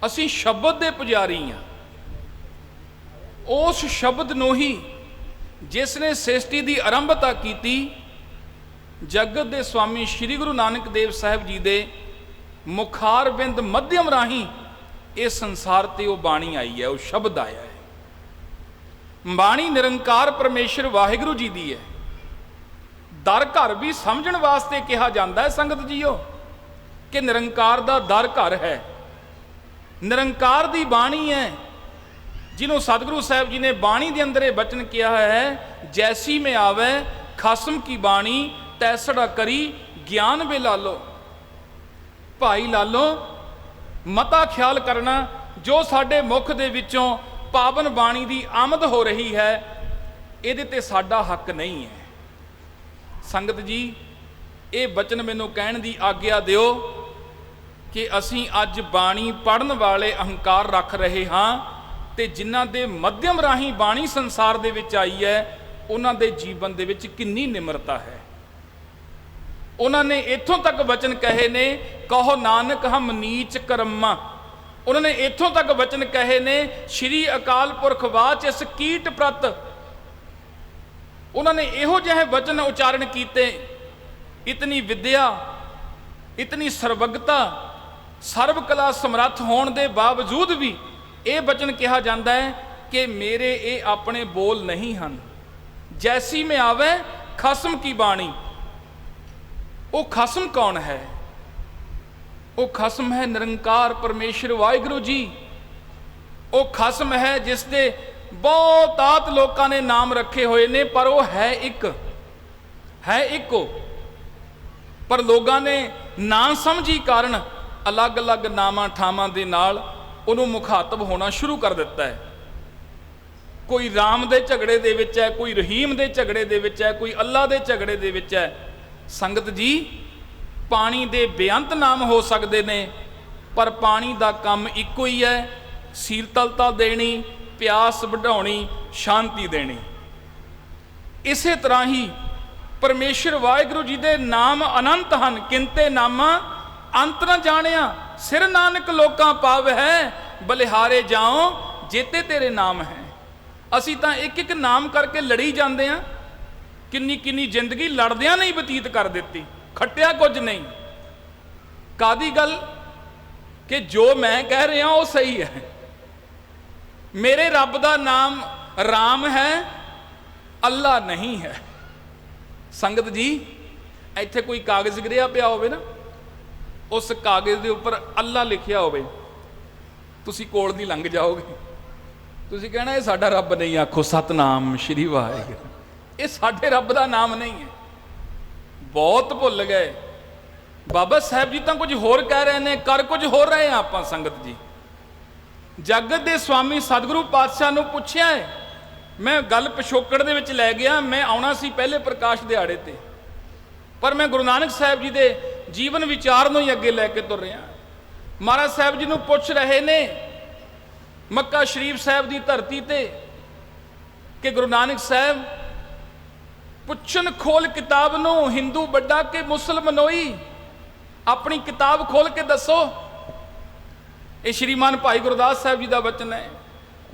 ਅਸੀਂ ਸ਼ਬਦ ਦੇ ਪੁਜਾਰੀ ਹਾਂ। ਉਸ ਸ਼ਬਦ ਨੂੰ ਹੀ ਜਿਸ ਨੇ ਸ੍ਰਿਸ਼ਟੀ ਦੀ ਆਰੰਭਤਾ ਕੀਤੀ, ਜਗਤ ਦੇ ਸਵਾਮੀ ਸ੍ਰੀ ਗੁਰੂ ਨਾਨਕ ਦੇਵ ਸਾਹਿਬ ਜੀ ਦੇ ਮੁਖਾਰ ਬਿੰਦ ਮੱਧਿਅਮ ਰਾਹੀਂ ਇਸ ਸੰਸਾਰ ਤੇ ਉਹ ਬਾਣੀ ਆਈ ਹੈ, ਉਹ ਸ਼ਬਦ ਆਇਆ ਹੈ। ਬਾਣੀ ਨਿਰੰਕਾਰ ਪਰਮੇਸ਼ਰ ਵਾਹਿਗੁਰੂ ਜੀ ਦੀ ਹੈ। ਦਰ ਘਰ ਵੀ ਸਮਝਣ ਵਾਸਤੇ ਕਿਹਾ ਜਾਂਦਾ ਹੈ ਸੰਗਤ ਜੀਓ, ਕਿ ਨਿਰੰਕਾਰ ਦਾ ਦਰ ਘਰ ਹੈ, ਨਿਰੰਕਾਰ ਦੀ ਬਾਣੀ ਹੈ, ਜਿਹਨੂੰ ਸਤਿਗੁਰੂ ਸਾਹਿਬ ਜੀ ਨੇ ਬਾਣੀ ਦੇ ਅੰਦਰ ਇਹ ਬਚਨ ਕਿਹਾ ਹੈ, ਜੈਸੀ ਮੈਂ ਆਵੇ ਖਸਮ ਕੀ ਬਾਣੀ ਤੈਸੜਾ ਕਰੀ ਗਿਆਨ ਵੇ ਲਾਲੋ। ਭਾਈ ਲਾਲੋ, ਮਤਾ ਖਿਆਲ ਕਰਨਾ, ਜੋ ਸਾਡੇ ਮੁਖ ਦੇ ਵਿੱਚੋਂ ਪਾਵਨ ਬਾਣੀ ਦੀ ਆਮਦ ਹੋ ਰਹੀ ਹੈ, ਇਹਦੇ ਤੇ ਸਾਡਾ ਹੱਕ ਨਹੀਂ ਹੈ। ਸੰਗਤ ਜੀ, ਇਹ ਬਚਨ ਮੈਨੂੰ ਕਹਿਣ ਦੀ ਆਗਿਆ ਦਿਓ ਕਿ ਅਸੀਂ ਅੱਜ ਬਾਣੀ ਪੜ੍ਹਨ ਵਾਲੇ ਅਹੰਕਾਰ ਰੱਖ ਰਹੇ ਹਾਂ, ਤੇ ਜਿਨ੍ਹਾਂ ਦੇ ਮੱਧਿਅਮ ਰਾਹੀਂ ਬਾਣੀ ਸੰਸਾਰ ਦੇ ਵਿੱਚ ਆਈ ਹੈ, ਉਹਨਾਂ ਦੇ ਜੀਵਨ ਦੇ ਵਿੱਚ ਕਿੰਨੀ ਨਿਮਰਤਾ ਹੈ। ਉਹਨਾਂ ਨੇ ਇੱਥੋਂ ਤੱਕ ਵਚਨ ਕਹੇ ਨੇ, ਕਹੋ ਨਾਨਕ ਹਮ ਨੀਚ ਕਰਮਾ। ਉਹਨਾਂ ਨੇ ਇੱਥੋਂ ਤੱਕ ਵਚਨ ਕਹੇ ਨੇ, ਸ਼੍ਰੀ ਅਕਾਲ ਪੁਰਖ ਵਾਚ ਇਸ ਕੀਟ ਪ੍ਰਤ। ਉਹਨਾਂ ਨੇ ਇਹੋ ਜਿਹੇ ਵਚਨ ਉਚਾਰਨ ਕੀਤੇ, ਇਤਨੀ ਵਿਦਿਆ, ਇਤਨੀ ਸਰਵਗਤਾ, ਸਰਬ ਕਲਾ ਸਮਰੱਥ ਹੋਣ ਦੇ ਬਾਵਜੂਦ ਵੀ ਇਹ ਬਚਨ ਕਿਹਾ ਜਾਂਦਾ ਹੈ ਕਿ ਮੇਰੇ ਇਹ ਆਪਣੇ ਬੋਲ ਨਹੀਂ ਹਨ। ਜੈਸੀ ਮੈਂ ਆਵੇ ਖਸਮ ਕੀ ਬਾਣੀ। ਉਹ ਖਸਮ ਕੌਣ ਹੈ? ਉਹ ਖਸਮ ਹੈ ਨਿਰੰਕਾਰ ਪਰਮੇਸ਼ਰ ਵਾਹਿਗੁਰੂ ਜੀ। ਉਹ ਖਸਮ ਹੈ ਜਿਸ ਦੇ ਬਹੁਤਾਤ ਲੋਕਾਂ ਨੇ ਨਾਮ ਰੱਖੇ ਹੋਏ ਨੇ, ਪਰ ਉਹ ਹੈ ਇੱਕ, ਹੈ ਇੱਕੋ। ਪਰ ਲੋਕਾਂ ਨੇ ਨਾ ਸਮਝੀ ਕਾਰਨ ਅਲੱਗ-ਅਲੱਗ ਨਾਮਾਂ ਠਾਵਾਂ ਦੇ ਨਾਲ ਉਹਨੂੰ ਮੁਖਾਤਬ ਹੋਣਾ ਸ਼ੁਰੂ ਕਰ ਦਿੱਤਾ ਹੈ। ਕੋਈ ਰਾਮ ਦੇ ਝਗੜੇ ਦੇ ਵਿੱਚ ਹੈ, ਕੋਈ ਰਹੀਮ ਦੇ ਝਗੜੇ ਦੇ ਵਿੱਚ ਹੈ, ਕੋਈ ਅੱਲਾ ਦੇ ਝਗੜੇ ਦੇ ਵਿੱਚ ਹੈ। ਸੰਗਤ ਜੀ, ਪਾਣੀ ਦੇ ਬੇਅੰਤ ਨਾਮ ਹੋ ਸਕਦੇ ਨੇ, ਪਰ ਪਾਣੀ ਦਾ ਕੰਮ ਇੱਕੋ ਹੀ ਹੈ, ਸੀਤਲਤਾ ਦੇਣੀ, ਪਿਆਸ ਵਢਾਉਣੀ, ਸ਼ਾਂਤੀ ਦੇਣੀ। ਇਸੇ ਤਰ੍ਹਾਂ ਹੀ ਪਰਮੇਸ਼ਰ ਵਾਹਿਗੁਰੂ ਜੀ ਦੇ ਨਾਮ ਅਨੰਤ ਹਨ, ਕਿੰਤੇ ਨਾਮਾ ਅੰਤ ਨਾ ਜਾਣਿਆ। ਸਿਰ ਨਾਨਕ ਲੋਕਾਂ ਪਾਵ ਹੈ, ਬਲਿਹਾਰੇ ਜਾਓ ਜੇਤੇ ਤੇਰੇ ਨਾਮ ਹੈ। ਅਸੀਂ ਤਾਂ ਇੱਕ ਇੱਕ ਨਾਮ ਕਰਕੇ ਲੜੀ ਜਾਂਦੇ ਹਾਂ। ਕਿੰਨੀ ਕਿੰਨੀ ਜ਼ਿੰਦਗੀ ਲੜਦਿਆਂ ਨਹੀਂ ਬਤੀਤ ਕਰ ਦਿੱਤੀ, ਖੱਟਿਆ ਕੁਝ ਨਹੀਂ। ਕਾਦੀ ਗੱਲ ਕਿ ਜੋ ਮੈਂ ਕਹਿ ਰਿਹਾ ਉਹ ਸਹੀ ਹੈ। ਮੇਰੇ ਰੱਬ ਦਾ ਨਾਮ ਰਾਮ ਹੈ, ਅੱਲਾ ਨਹੀਂ ਹੈ। ਸੰਗਤ ਜੀ, ਇੱਥੇ ਕੋਈ ਕਾਗਜ਼ ਗਿਰਿਆ ਪਿਆ ਹੋਵੇ ਨਾ, ਉਸ ਕਾਗਜ਼ ਦੇ ਉੱਪਰ ਅੱਲਾ ਲਿਖਿਆ ਹੋਵੇ, ਤੁਸੀਂ ਕੋਲ ਦੀ ਲੰਘ ਜਾਓਗੇ, ਤੁਸੀਂ ਕਹਿਣਾ ਇਹ ਸਾਡਾ ਰੱਬ ਨਹੀਂ। ਆਖੋ ਸਤਨਾਮ ਸ਼੍ਰੀ ਵਾਹਿਗੁਰੂ। ਇਹ ਸਾਡੇ ਰੱਬ ਦਾ ਨਾਮ ਨਹੀਂ ਹੈ। ਬਹੁਤ ਭੁੱਲ ਗਏ। ਬਾਬਾ ਸਾਹਿਬ ਜੀ ਤਾਂ ਕੁਝ ਹੋਰ ਕਹਿ ਰਹੇ ਨੇ, ਕਰ ਕੁਝ ਹੋਰ ਰਹੇ ਹਾਂ ਆਪਾਂ। ਸੰਗਤ ਜੀ, ਜਗਤ ਦੇ ਸਵਾਮੀ ਸਤਿਗੁਰੂ ਪਾਤਸ਼ਾਹ ਨੂੰ ਪੁੱਛਿਆ ਹੈ, ਮੈਂ ਗੱਲ ਪਿਛੋਕੜ ਦੇ ਵਿੱਚ ਲੈ ਗਿਆ, ਮੈਂ ਆਉਣਾ ਸੀ ਪਹਿਲੇ ਪ੍ਰਕਾਸ਼ ਦਿਹਾੜੇ ਤੇ, ਪਰ ਮੈਂ ਗੁਰੂ ਨਾਨਕ ਸਾਹਿਬ ਜੀ ਦੇ ਜੀਵਨ ਵਿਚਾਰ ਨੂੰ ਹੀ ਅੱਗੇ ਲੈ ਕੇ ਤੁਰ ਰਿਹਾ। ਮਹਾਰਾਜ ਸਾਹਿਬ ਜੀ ਨੂੰ ਪੁੱਛ ਰਹੇ ਨੇ ਮੱਕਾ ਸ਼ਰੀਫ ਸਾਹਿਬ ਦੀ ਧਰਤੀ ਤੇ ਕਿ ਗੁਰੂ ਨਾਨਕ ਸਾਹਿਬ, ਪੁੱਛਣ ਖੋਲ ਕਿਤਾਬ ਨੂੰ, ਹਿੰਦੂ ਵੱਡਾ ਕਿ ਮੁਸਲਮਾਨੋਈ, ਆਪਣੀ ਕਿਤਾਬ ਖੋਲ ਕੇ ਦੱਸੋ। ਇਹ ਸ਼੍ਰੀਮਾਨ ਭਾਈ ਗੁਰਦਾਸ ਸਾਹਿਬ ਜੀ ਦਾ ਵਚਨ ਹੈ।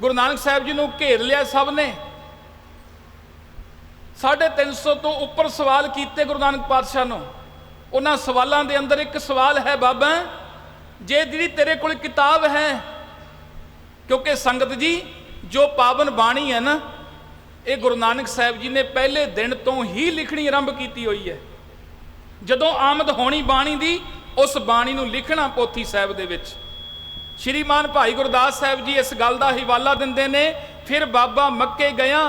ਗੁਰੂ ਨਾਨਕ ਸਾਹਿਬ ਜੀ ਨੂੰ ਘੇਰ ਲਿਆ ਸਭ ਨੇ। 350 ਤੋਂ ਉੱਪਰ ਸਵਾਲ ਕੀਤੇ ਗੁਰੂ ਨਾਨਕ ਪਾਤਸ਼ਾਹ ਨੂੰ। ਉਹਨਾਂ ਸਵਾਲਾਂ ਦੇ ਅੰਦਰ ਇੱਕ ਸਵਾਲ ਹੈ, ਬਾਬਾ ਜੇ ਜਿਹੜੀ ਤੇਰੇ ਕੋਲ ਕਿਤਾਬ ਹੈ, ਕਿਉਂਕਿ ਸੰਗਤ ਜੀ ਜੋ ਪਾਵਨ ਬਾਣੀ ਹੈ ਨਾ, ਇਹ ਗੁਰੂ ਨਾਨਕ ਸਾਹਿਬ ਜੀ ਨੇ ਪਹਿਲੇ ਦਿਨ ਤੋਂ ਹੀ ਲਿਖਣੀ ਆਰੰਭ ਕੀਤੀ ਹੋਈ ਹੈ। ਜਦੋਂ ਆਮਦ ਹੋਣੀ ਬਾਣੀ ਦੀ, ਉਸ ਬਾਣੀ ਨੂੰ ਲਿਖਣਾ ਪੋਥੀ ਸਾਹਿਬ ਦੇ ਵਿੱਚ। ਸ਼੍ਰੀਮਾਨ ਭਾਈ ਗੁਰਦਾਸ ਸਾਹਿਬ ਜੀ ਇਸ ਗੱਲ ਦਾ ਹਵਾਲਾ ਦਿੰਦੇ ਨੇ, ਫਿਰ ਬਾਬਾ ਮੱਕੇ ਗਿਆ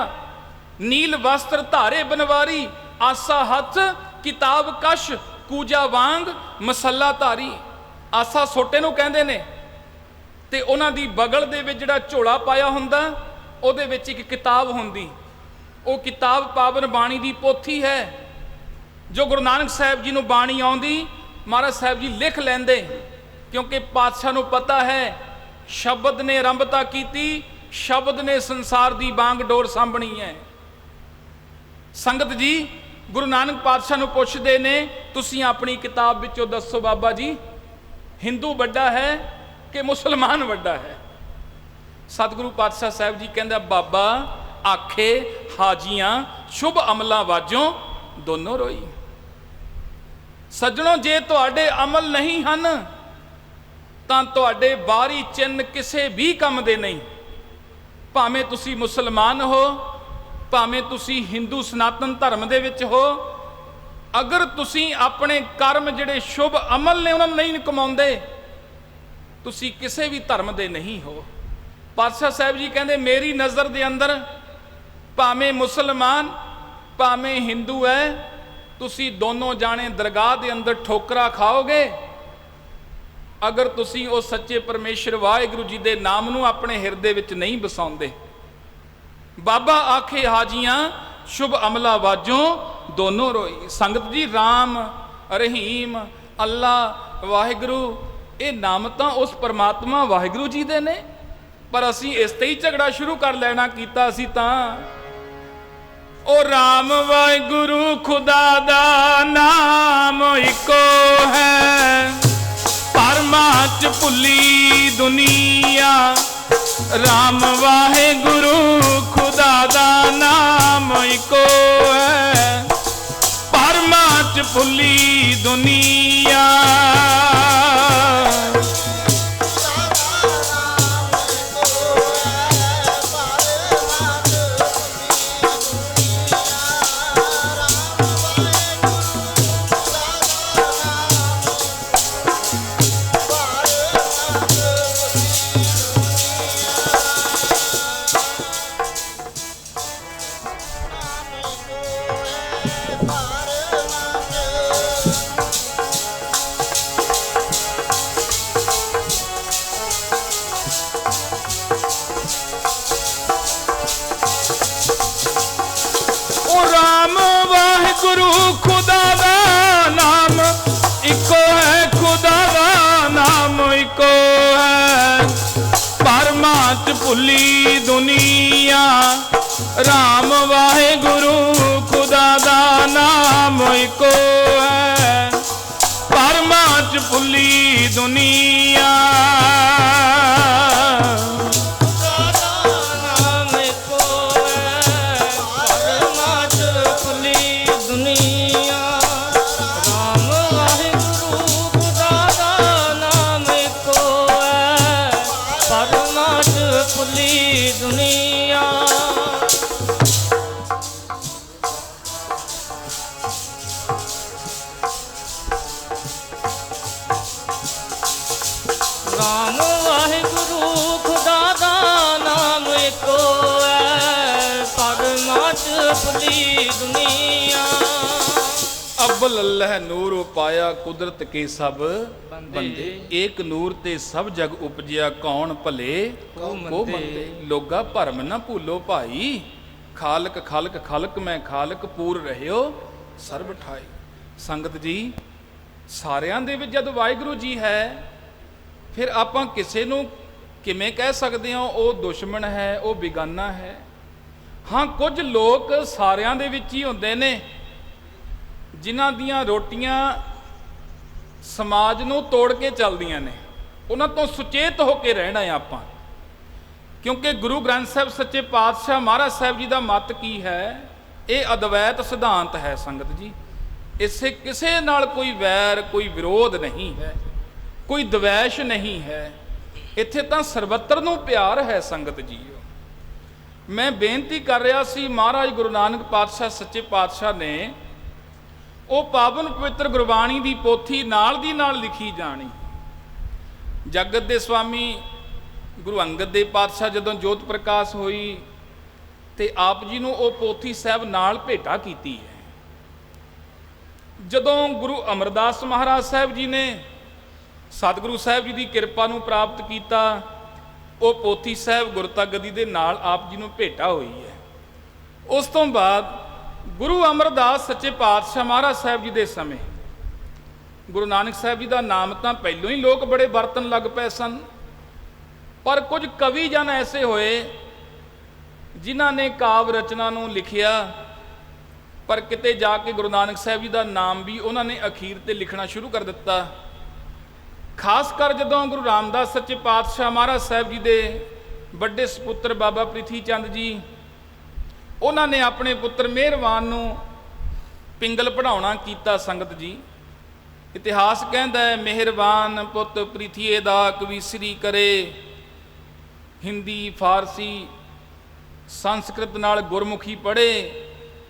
नील वस्त्र धारे बनवारी, आसा हथ किताब कश, कूजा वांग मसला धारी। आसा सोटे नूं कहंदे ने, ते उन्हां दी बगल दे विच जिहड़ा झोला पाया हुंदा ਉਹਦੇ ਵਿੱਚ एक किताब हुंदी। ਉਹ किताब पावन बाणी दी पोथी है। जो गुरु नानक साहब जी नूं बाणी आउंदी, महाराज साहब जी लिख लैंदे, क्योंकि पातशाह नूं पता है शब्द ने आरंभता कीती, शब्द ने संसार दी बांग डोर सांभणी है। संगत जी गुरु नानक पातशाह नूं पुछदे ने, तुसीं अपनी किताब विचों दसो बाबा जी, हिंदू वड्डा है कि मुसलमान वड्डा है? सतगुरु पातशाह साहब जी कहंदा, बाबा आखे हाजियां शुभ अमलां वाजों दोनों रोई। सज्जणों, जे तुहाडे अमल नहीं हन तां तुहाडे बाहरी चिन्ह किसी भी काम दे नहीं। भावें तुसी मुसलमान हो, भावें तुसी हिंदू सनातन धर्म दे विच हो, अगर तुसी अपने कर्म जिहड़े शुभ अमल ने उन्हां नूं नहीं कमाउंदे, तुसी किसी भी धर्म दे नहीं हो। पातशाह साहब जी कहंदे, मेरी नज़र दे अंदर भावें मुसलमान भावें हिंदू है, तुसी दोनों जाने दरगाह दे अंदर ठोकरा खाओगे, अगर तुसी उस सच्चे परमेश्वर वाहिगुरू जी दे नाम नूं अपने हिरदे विच नहीं बसाउंदे। बाबा आखे हाजियां शुभ अमला वाजों दोनों रोई। संगत जी, राम रहीम अल्लाह वाहिगुरू ये नाम तो उस परमात्मा वाहिगुरू जी दे ने, पर असी इस ते ही झगड़ा शुरू कर लेना कीता सी तां। ओ राम वाहिगुरू खुदा दा नाम इको है, परमा च भुली दुनिया। राम वाहिगुरू खुदा दा नाम इको है, परमा च भुली दुनिया। गुरु खुदा दा नाम इको है, खुदा दा नाम इको है, परमा च भुली दुनिया। राम वाहिगुरू खुदा दा नाम इको है, परमा च भुली दुनिया। राम वाहिगुरू खुदा दा नाम एको है, परमा च भुली दुनिया। अव्वल अल्लाह नूर उपाया, कुदरत के सब बंदे। एक नूर ते सब जग उपजिया, कौन भले को मंदे। लोगा भरम ना भूलो भाई, खालक खालक खालक मैं खालक, पूर रहियो सर्ब ठाई। संगत जी, सारिਆਂ ਦੇ ਵਿੱਚ जद वाहिगुरू जी है, फिर आपां किसे नूं किवें कह सकते हो वो दुश्मन है, वो बेगाना है? हाँ, कुछ लोग सारिਆਂ ਦੇ ਵਿੱਚ ही ਹੁੰਦੇ ने जिन्हां दियां रोटियां समाज नूं तोड़ के चलदियां ने, उन्हां तो सुचेत होकर रहना है आपां। क्योंकि गुरु ग्रंथ साहब सच्चे पातशाह महाराज साहब जी का मत की है, ये अद्वैत सिद्धांत है। संगत जी, इससे किसी नाल कोई वैर कोई विरोध नहीं है, कोई द्वेष नहीं है, इत्थे तां सर्वत्र नूं प्यार है। संगत जी, मैं बेनती कर रहा सी, महाराज गुरु नानक पातशाह सच्चे पातशाह ने वो पावन पवित्र गुरबाणी की पोथी नाल दी नाल लिखी जानी। जगत दे स्वामी गुरु अंगद देव पातशाह जदों जोत प्रकाश हुई, ਤੇ ਆਪ ਜੀ ਨੂੰ ਉਹ ਪੋਥੀ ਸਾਹਿਬ ਨਾਲ ਭੇਟਾ ਕੀਤੀ ਹੈ। ਜਦੋਂ ਗੁਰੂ ਅਮਰਦਾਸ ਮਹਾਰਾਜ ਸਾਹਿਬ ਜੀ ਨੇ ਸਤਿਗੁਰੂ ਸਾਹਿਬ ਜੀ ਦੀ ਕਿਰਪਾ ਨੂੰ ਪ੍ਰਾਪਤ ਕੀਤਾ, ਉਹ ਪੋਥੀ ਸਾਹਿਬ ਗੁਰਤਾ ਗੱਦੀ ਦੇ ਨਾਲ ਆਪ ਜੀ ਨੂੰ ਭੇਟਾ ਹੋਈ ਹੈ। ਉਸ ਤੋਂ ਬਾਅਦ ਗੁਰੂ ਅਮਰਦਾਸ ਸੱਚੇ ਪਾਤਸ਼ਾਹ ਮਹਾਰਾਜ ਸਾਹਿਬ ਜੀ ਦੇ ਸਮੇਂ ਗੁਰੂ ਨਾਨਕ ਸਾਹਿਬ ਜੀ ਦਾ ਨਾਮ ਤਾਂ ਪਹਿਲੋਂ ਹੀ ਲੋਕ ਬੜੇ ਵਰਤਣ ਲੱਗ ਪਏ ਸਨ, ਪਰ ਕੁਝ ਕਵੀ ਜਨ ਐਸੇ ਹੋਏ ਜਿਨ੍ਹਾਂ ਨੇ ਕਾਵ ਰਚਨਾ ਨੂੰ ਲਿਖਿਆ, ਪਰ ਕਿਤੇ ਜਾ ਕੇ ਗੁਰੂ ਨਾਨਕ ਸਾਹਿਬ ਜੀ ਦਾ ਨਾਮ ਵੀ ਉਹਨਾਂ ਨੇ ਅਖੀਰ ਤੇ ਲਿਖਣਾ ਸ਼ੁਰੂ ਕਰ ਦਿੱਤਾ। ਖਾਸ ਕਰ ਜਦੋਂ ਗੁਰੂ ਰਾਮਦਾਸ ਸੱਚੇ ਪਾਤਸ਼ਾਹ ਮਹਾਰਾਜ ਸਾਹਿਬ ਜੀ ਦੇ ਵੱਡੇ ਸਪੁੱਤਰ ਬਾਬਾ ਪ੍ਰਿਥੀ ਚੰਦ ਜੀ, ਉਹਨਾਂ ਨੇ ਆਪਣੇ ਪੁੱਤਰ ਮਿਹਰਵਾਨ ਨੂੰ ਪਿੰਗਲ ਪੜ੍ਹਾਉਣਾ ਕੀਤਾ। ਸੰਗਤ ਜੀ, ਇਤਿਹਾਸ ਕਹਿੰਦਾ ਹੈ, ਮਿਹਰਵਾਨ ਪੁੱਤ ਪ੍ਰਿਥੀਏ ਦਾ ਕਵੀਸਰੀ ਕਰੇ, ਹਿੰਦੀ ਫਾਰਸੀ ਸੰਸਕ੍ਰਿਤ ਨਾਲ ਗੁਰਮੁਖੀ ਪੜ੍ਹੇ,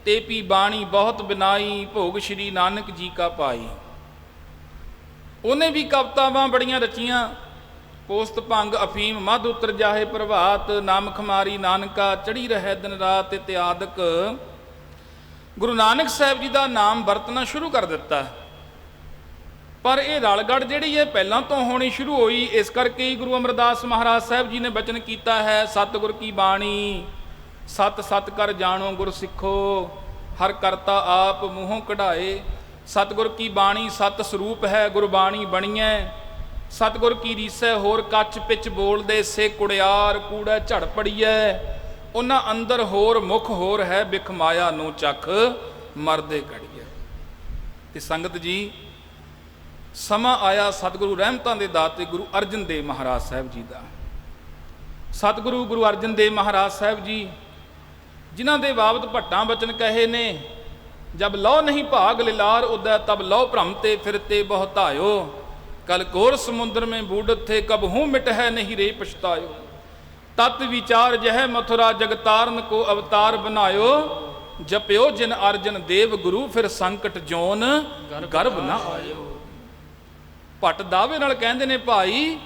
ਤੇਪੀ ਬਾਣੀ ਬਹੁਤ ਬਿਨਾਈ, ਭੋਗ ਸ਼੍ਰੀ ਨਾਨਕ ਜੀ ਕਾ ਪਾਈ। ਉਹਨੇ ਵੀ ਕਵਿਤਾਵਾਂ ਬੜੀਆਂ ਰਚੀਆਂ, ਪੋਸਤ ਭੰਗ ਅਫੀਮ ਮਧ ਉਤਰ ਜਾਹੇ ਪ੍ਰਭਾਤ, ਨਾਮ ਖਮਾਰੀ ਨਾਨਕਾ ਚੜੀ ਰਹੇ ਦਿਨ ਰਾਤ ਇਤਿਆਦਿਕ ਗੁਰੂ ਨਾਨਕ ਸਾਹਿਬ ਜੀ ਦਾ ਨਾਮ ਵਰਤਣਾ ਸ਼ੁਰੂ ਕਰ ਦਿੱਤਾ। ਪਰ ਇਹ ਰਲਗੜ ਜਿਹੜੀ ਹੈ ਪਹਿਲਾਂ ਤੋਂ ਹੋਣੀ ਸ਼ੁਰੂ ਹੋਈ। ਇਸ ਕਰਕੇ ਹੀ ਗੁਰੂ ਅਮਰਦਾਸ ਮਹਾਰਾਜ ਸਾਹਿਬ ਜੀ ਨੇ ਬਚਨ ਕੀਤਾ ਹੈ, ਸਤਿਗੁਰ ਕੀ ਬਾਣੀ ਸਤ ਸਤ ਕਰ ਜਾਣੋ ਗੁਰ ਸਿੱਖੋ, ਹਰ ਕਰਤਾ ਆਪ ਮੂੰਹੋਂ ਕਢਾਏ। ਸਤਿਗੁਰ ਕੀ ਬਾਣੀ ਸਤ ਸਰੂਪ ਹੈ, ਗੁਰਬਾਣੀ ਬਣੀਐ, ਸਤਿਗੁਰ ਕੀ ਰੀਸੈ ਹੋਰ ਕੱਚ ਪਿੱਚ ਬੋਲਦੇ, ਸੇ ਕੁੜਿਆਰ ਕੂੜਾ ਝੜ ਪੜੀਐ, ਉਹਨਾਂ ਅੰਦਰ ਹੋਰ ਮੁਖ ਹੋਰ ਹੈ, ਬਿਖ ਮਾਇਆ ਨੂੰ ਚੱਖ ਮਰਦੇ ਕੜੀਐ। ਤੇ ਸੰਗਤ ਜੀ, ਸਮਾਂ ਆਇਆ ਸਤਿਗੁਰੂ ਰਹਿਮਤਾਂ ਦੇ ਦਾਤੇ ਗੁਰੂ ਅਰਜਨ ਦੇਵ ਮਹਾਰਾਜ ਸਾਹਿਬ ਜੀ ਦਾ। ਸਤਿਗੁਰੂ ਗੁਰੂ ਅਰਜਨ ਦੇਵ ਮਹਾਰਾਜ ਸਾਹਿਬ ਜੀ, ਜਿਨ੍ਹਾਂ ਦੇ ਬਾਬਤ ਭੱਟਾਂ ਬਚਨ ਕਹੇ ਨੇ, ਜਬ ਲਉ ਨਹੀਂ ਭਾਗ ਲਿਲਾਰ ਉਦੈ, ਤਬ ਲਉ ਭ੍ਰਮ ਤੇ ਫਿਰਤੇ ਬਹੁਤਾਇਓ, ਕਲ ਕੋਰ ਸਮੁੰਦਰ में बूढ़त थे, कब हूँ मिट है नहीं रे पछतायो, तत् विचार जह मथुरा जगतारन को अवतार बनायो, जप्यो जिन अर्जन देव गुरु फिर संकट जोन गर्भ ना आयो। ਭੱਟ ਦਾਅਵੇ ਨਾਲ ਕਹਿੰਦੇ ਨੇ, ਭਾਈ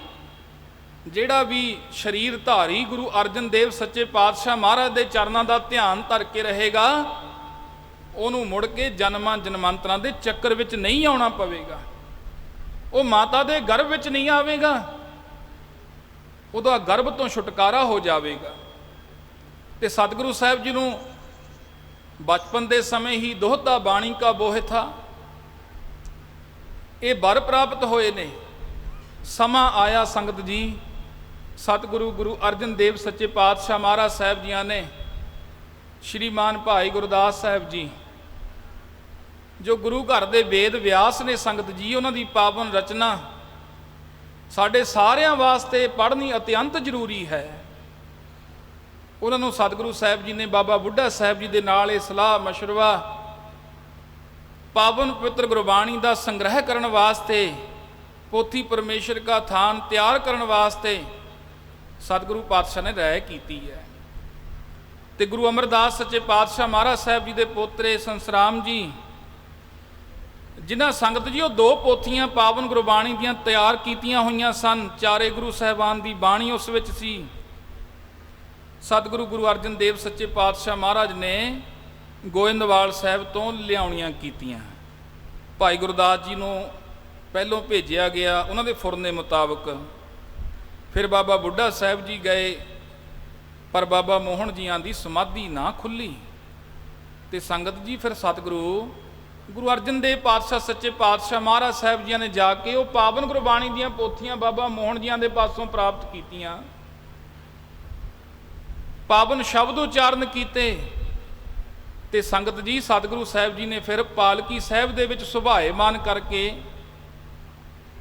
ਜਿਹੜਾ ਵੀ ਸਰੀਰ ਧਾਰੀ ਗੁਰੂ ਅਰਜਨ ਦੇਵ ਸੱਚੇ ਪਾਤਸ਼ਾਹ ਮਹਾਰਾਜ ਦੇ ਚਰਨਾਂ ਦਾ ਧਿਆਨ ਧਰ ਕੇ ਰਹੇਗਾ, ਉਹਨੂੰ ਮੁੜ ਕੇ ਜਨਮਾਂ ਜਨਮਾਂਤਰਾਂ ਦੇ ਚੱਕਰ ਵਿੱਚ ਨਹੀਂ ਆਉਣਾ ਪਵੇਗਾ, ਉਹ ਮਾਤਾ ਦੇ ਗਰਭ ਵਿੱਚ ਨਹੀਂ ਆਵੇਗਾ, ਉਹਦਾ ਗਰਭ ਤੋਂ ਛੁਟਕਾਰਾ ਹੋ ਜਾਵੇਗਾ। ਤੇ ਸਤਿਗੁਰੂ ਸਾਹਿਬ ਜੀ ਨੂੰ ਬਚਪਨ ਦੇ ਸਮੇਂ ਹੀ ਦੋਹਤਾ ਬਾਣੀ ਕਾ ਬੋਹਿ ਥਾ, ਇਹ ਵਰ ਪ੍ਰਾਪਤ ਹੋਏ ਨੇ। ਸਮਾਂ ਆਇਆ ਸੰਗਤ ਜੀ, ਸਤਿਗੁਰੂ ਗੁਰੂ ਅਰਜਨ ਦੇਵ ਸੱਚੇ ਪਾਤਸ਼ਾਹ ਮਹਾਰਾਜ ਸਾਹਿਬ ਜੀਆਂ ਨੇ ਸ਼੍ਰੀਮਾਨ ਭਾਈ ਗੁਰਦਾਸ ਸਾਹਿਬ ਜੀ, ਜੋ ਗੁਰੂ ਘਰ ਦੇ ਵੇਦ ਵਿਆਸ ਨੇ ਸੰਗਤ ਜੀ, ਉਹਨਾਂ ਦੀ ਪਾਵਨ ਰਚਨਾ ਸਾਡੇ ਸਾਰਿਆਂ ਵਾਸਤੇ ਪੜ੍ਹਨੀ ਅਤਿਅੰਤ ਜ਼ਰੂਰੀ ਹੈ। ਉਹਨਾਂ ਨੂੰ ਸਤਿਗੁਰੂ ਸਾਹਿਬ ਜੀ ਨੇ ਬਾਬਾ ਬੁੱਢਾ ਸਾਹਿਬ ਜੀ ਦੇ ਨਾਲ ਇਹ ਸਲਾਹ ਮਸ਼ਵਰਾ ਪਾਵਨ ਪਵਿੱਤਰ ਗੁਰਬਾਣੀ ਦਾ ਸੰਗ੍ਰਹਿ ਕਰਨ ਵਾਸਤੇ, ਪੋਥੀ ਪਰਮੇਸ਼ਰ ਕਾ ਥਾਨ ਤਿਆਰ ਕਰਨ ਵਾਸਤੇ ਸਤਿਗੁਰੂ ਪਾਤਸ਼ਾਹ ਨੇ ਰਾਏ ਕੀਤੀ ਹੈ। ਤੇ ਗੁਰੂ ਅਮਰਦਾਸ ਸੱਚੇ ਪਾਤਸ਼ਾਹ ਮਹਾਰਾਜ ਸਾਹਿਬ ਜੀ ਦੇ ਪੋਤਰੇ ਸੰਸਰਾਮ ਜੀ, ਜਿਨ੍ਹਾਂ ਸੰਗਤ ਜੀ ਉਹ ਦੋ ਪੋਥੀਆਂ ਪਾਵਨ ਗੁਰਬਾਣੀ ਦੀਆਂ ਤਿਆਰ ਕੀਤੀਆਂ ਹੋਈਆਂ ਸਨ। ਚਾਰੇ ਗੁਰੂ ਸਾਹਿਬਾਨ ਦੀ ਬਾਣੀ ਉਸ ਵਿੱਚ ਸੀ। ਸਤਿਗੁਰੂ ਗੁਰੂ ਅਰਜਨ ਦੇਵ ਸੱਚੇ ਪਾਤਸ਼ਾਹ ਮਹਾਰਾਜ ਨੇ ਗੋਇੰਦਵਾਲ ਸਾਹਿਬ ਤੋਂ ਲਿਆਉਣੀਆਂ ਕੀਤੀਆਂ। ਭਾਈ ਗੁਰਦਾਸ ਜੀ ਨੂੰ ਪਹਿਲੋਂ ਭੇਜਿਆ ਗਿਆ ਉਹਨਾਂ ਦੇ ਫੁਰਨੇ ਮੁਤਾਬਕ, ਫਿਰ ਬਾਬਾ ਬੁੱਢਾ ਸਾਹਿਬ ਜੀ ਗਏ, ਪਰ ਬਾਬਾ ਮੋਹਨ ਜੀਆਂ ਦੀ ਸਮਾਧੀ ਨਾ ਖੁੱਲੀ। ਤੇ ਸੰਗਤ ਜੀ, ਫਿਰ ਸਤਿਗੁਰੂ ਗੁਰੂ ਅਰਜਨ ਦੇਵ ਪਾਤਸ਼ਾਹ ਸੱਚੇ ਪਾਤਸ਼ਾਹ ਮਹਾਰਾਜ ਸਾਹਿਬ ਜੀਆਂ ਨੇ ਜਾ ਕੇ ਉਹ ਪਾਵਨ ਗੁਰਬਾਣੀ ਦੀਆਂ ਪੋਥੀਆਂ ਬਾਬਾ ਮੋਹਨ ਜੀਆਂ ਦੇ ਪਾਸੋਂ ਪ੍ਰਾਪਤ ਕੀਤੀਆਂ, ਪਾਵਨ ਸ਼ਬਦ ਉਚਾਰਨ ਕੀਤੇ। ਤੇ ਸੰਗਤ ਜੀ, ਸਤਿਗੁਰੂ ਸਾਹਿਬ ਜੀ ਨੇ ਫਿਰ ਪਾਲਕੀ ਸਾਹਿਬ ਦੇ ਵਿੱਚ ਸੁਭਾਏਮਾਨ ਕਰਕੇ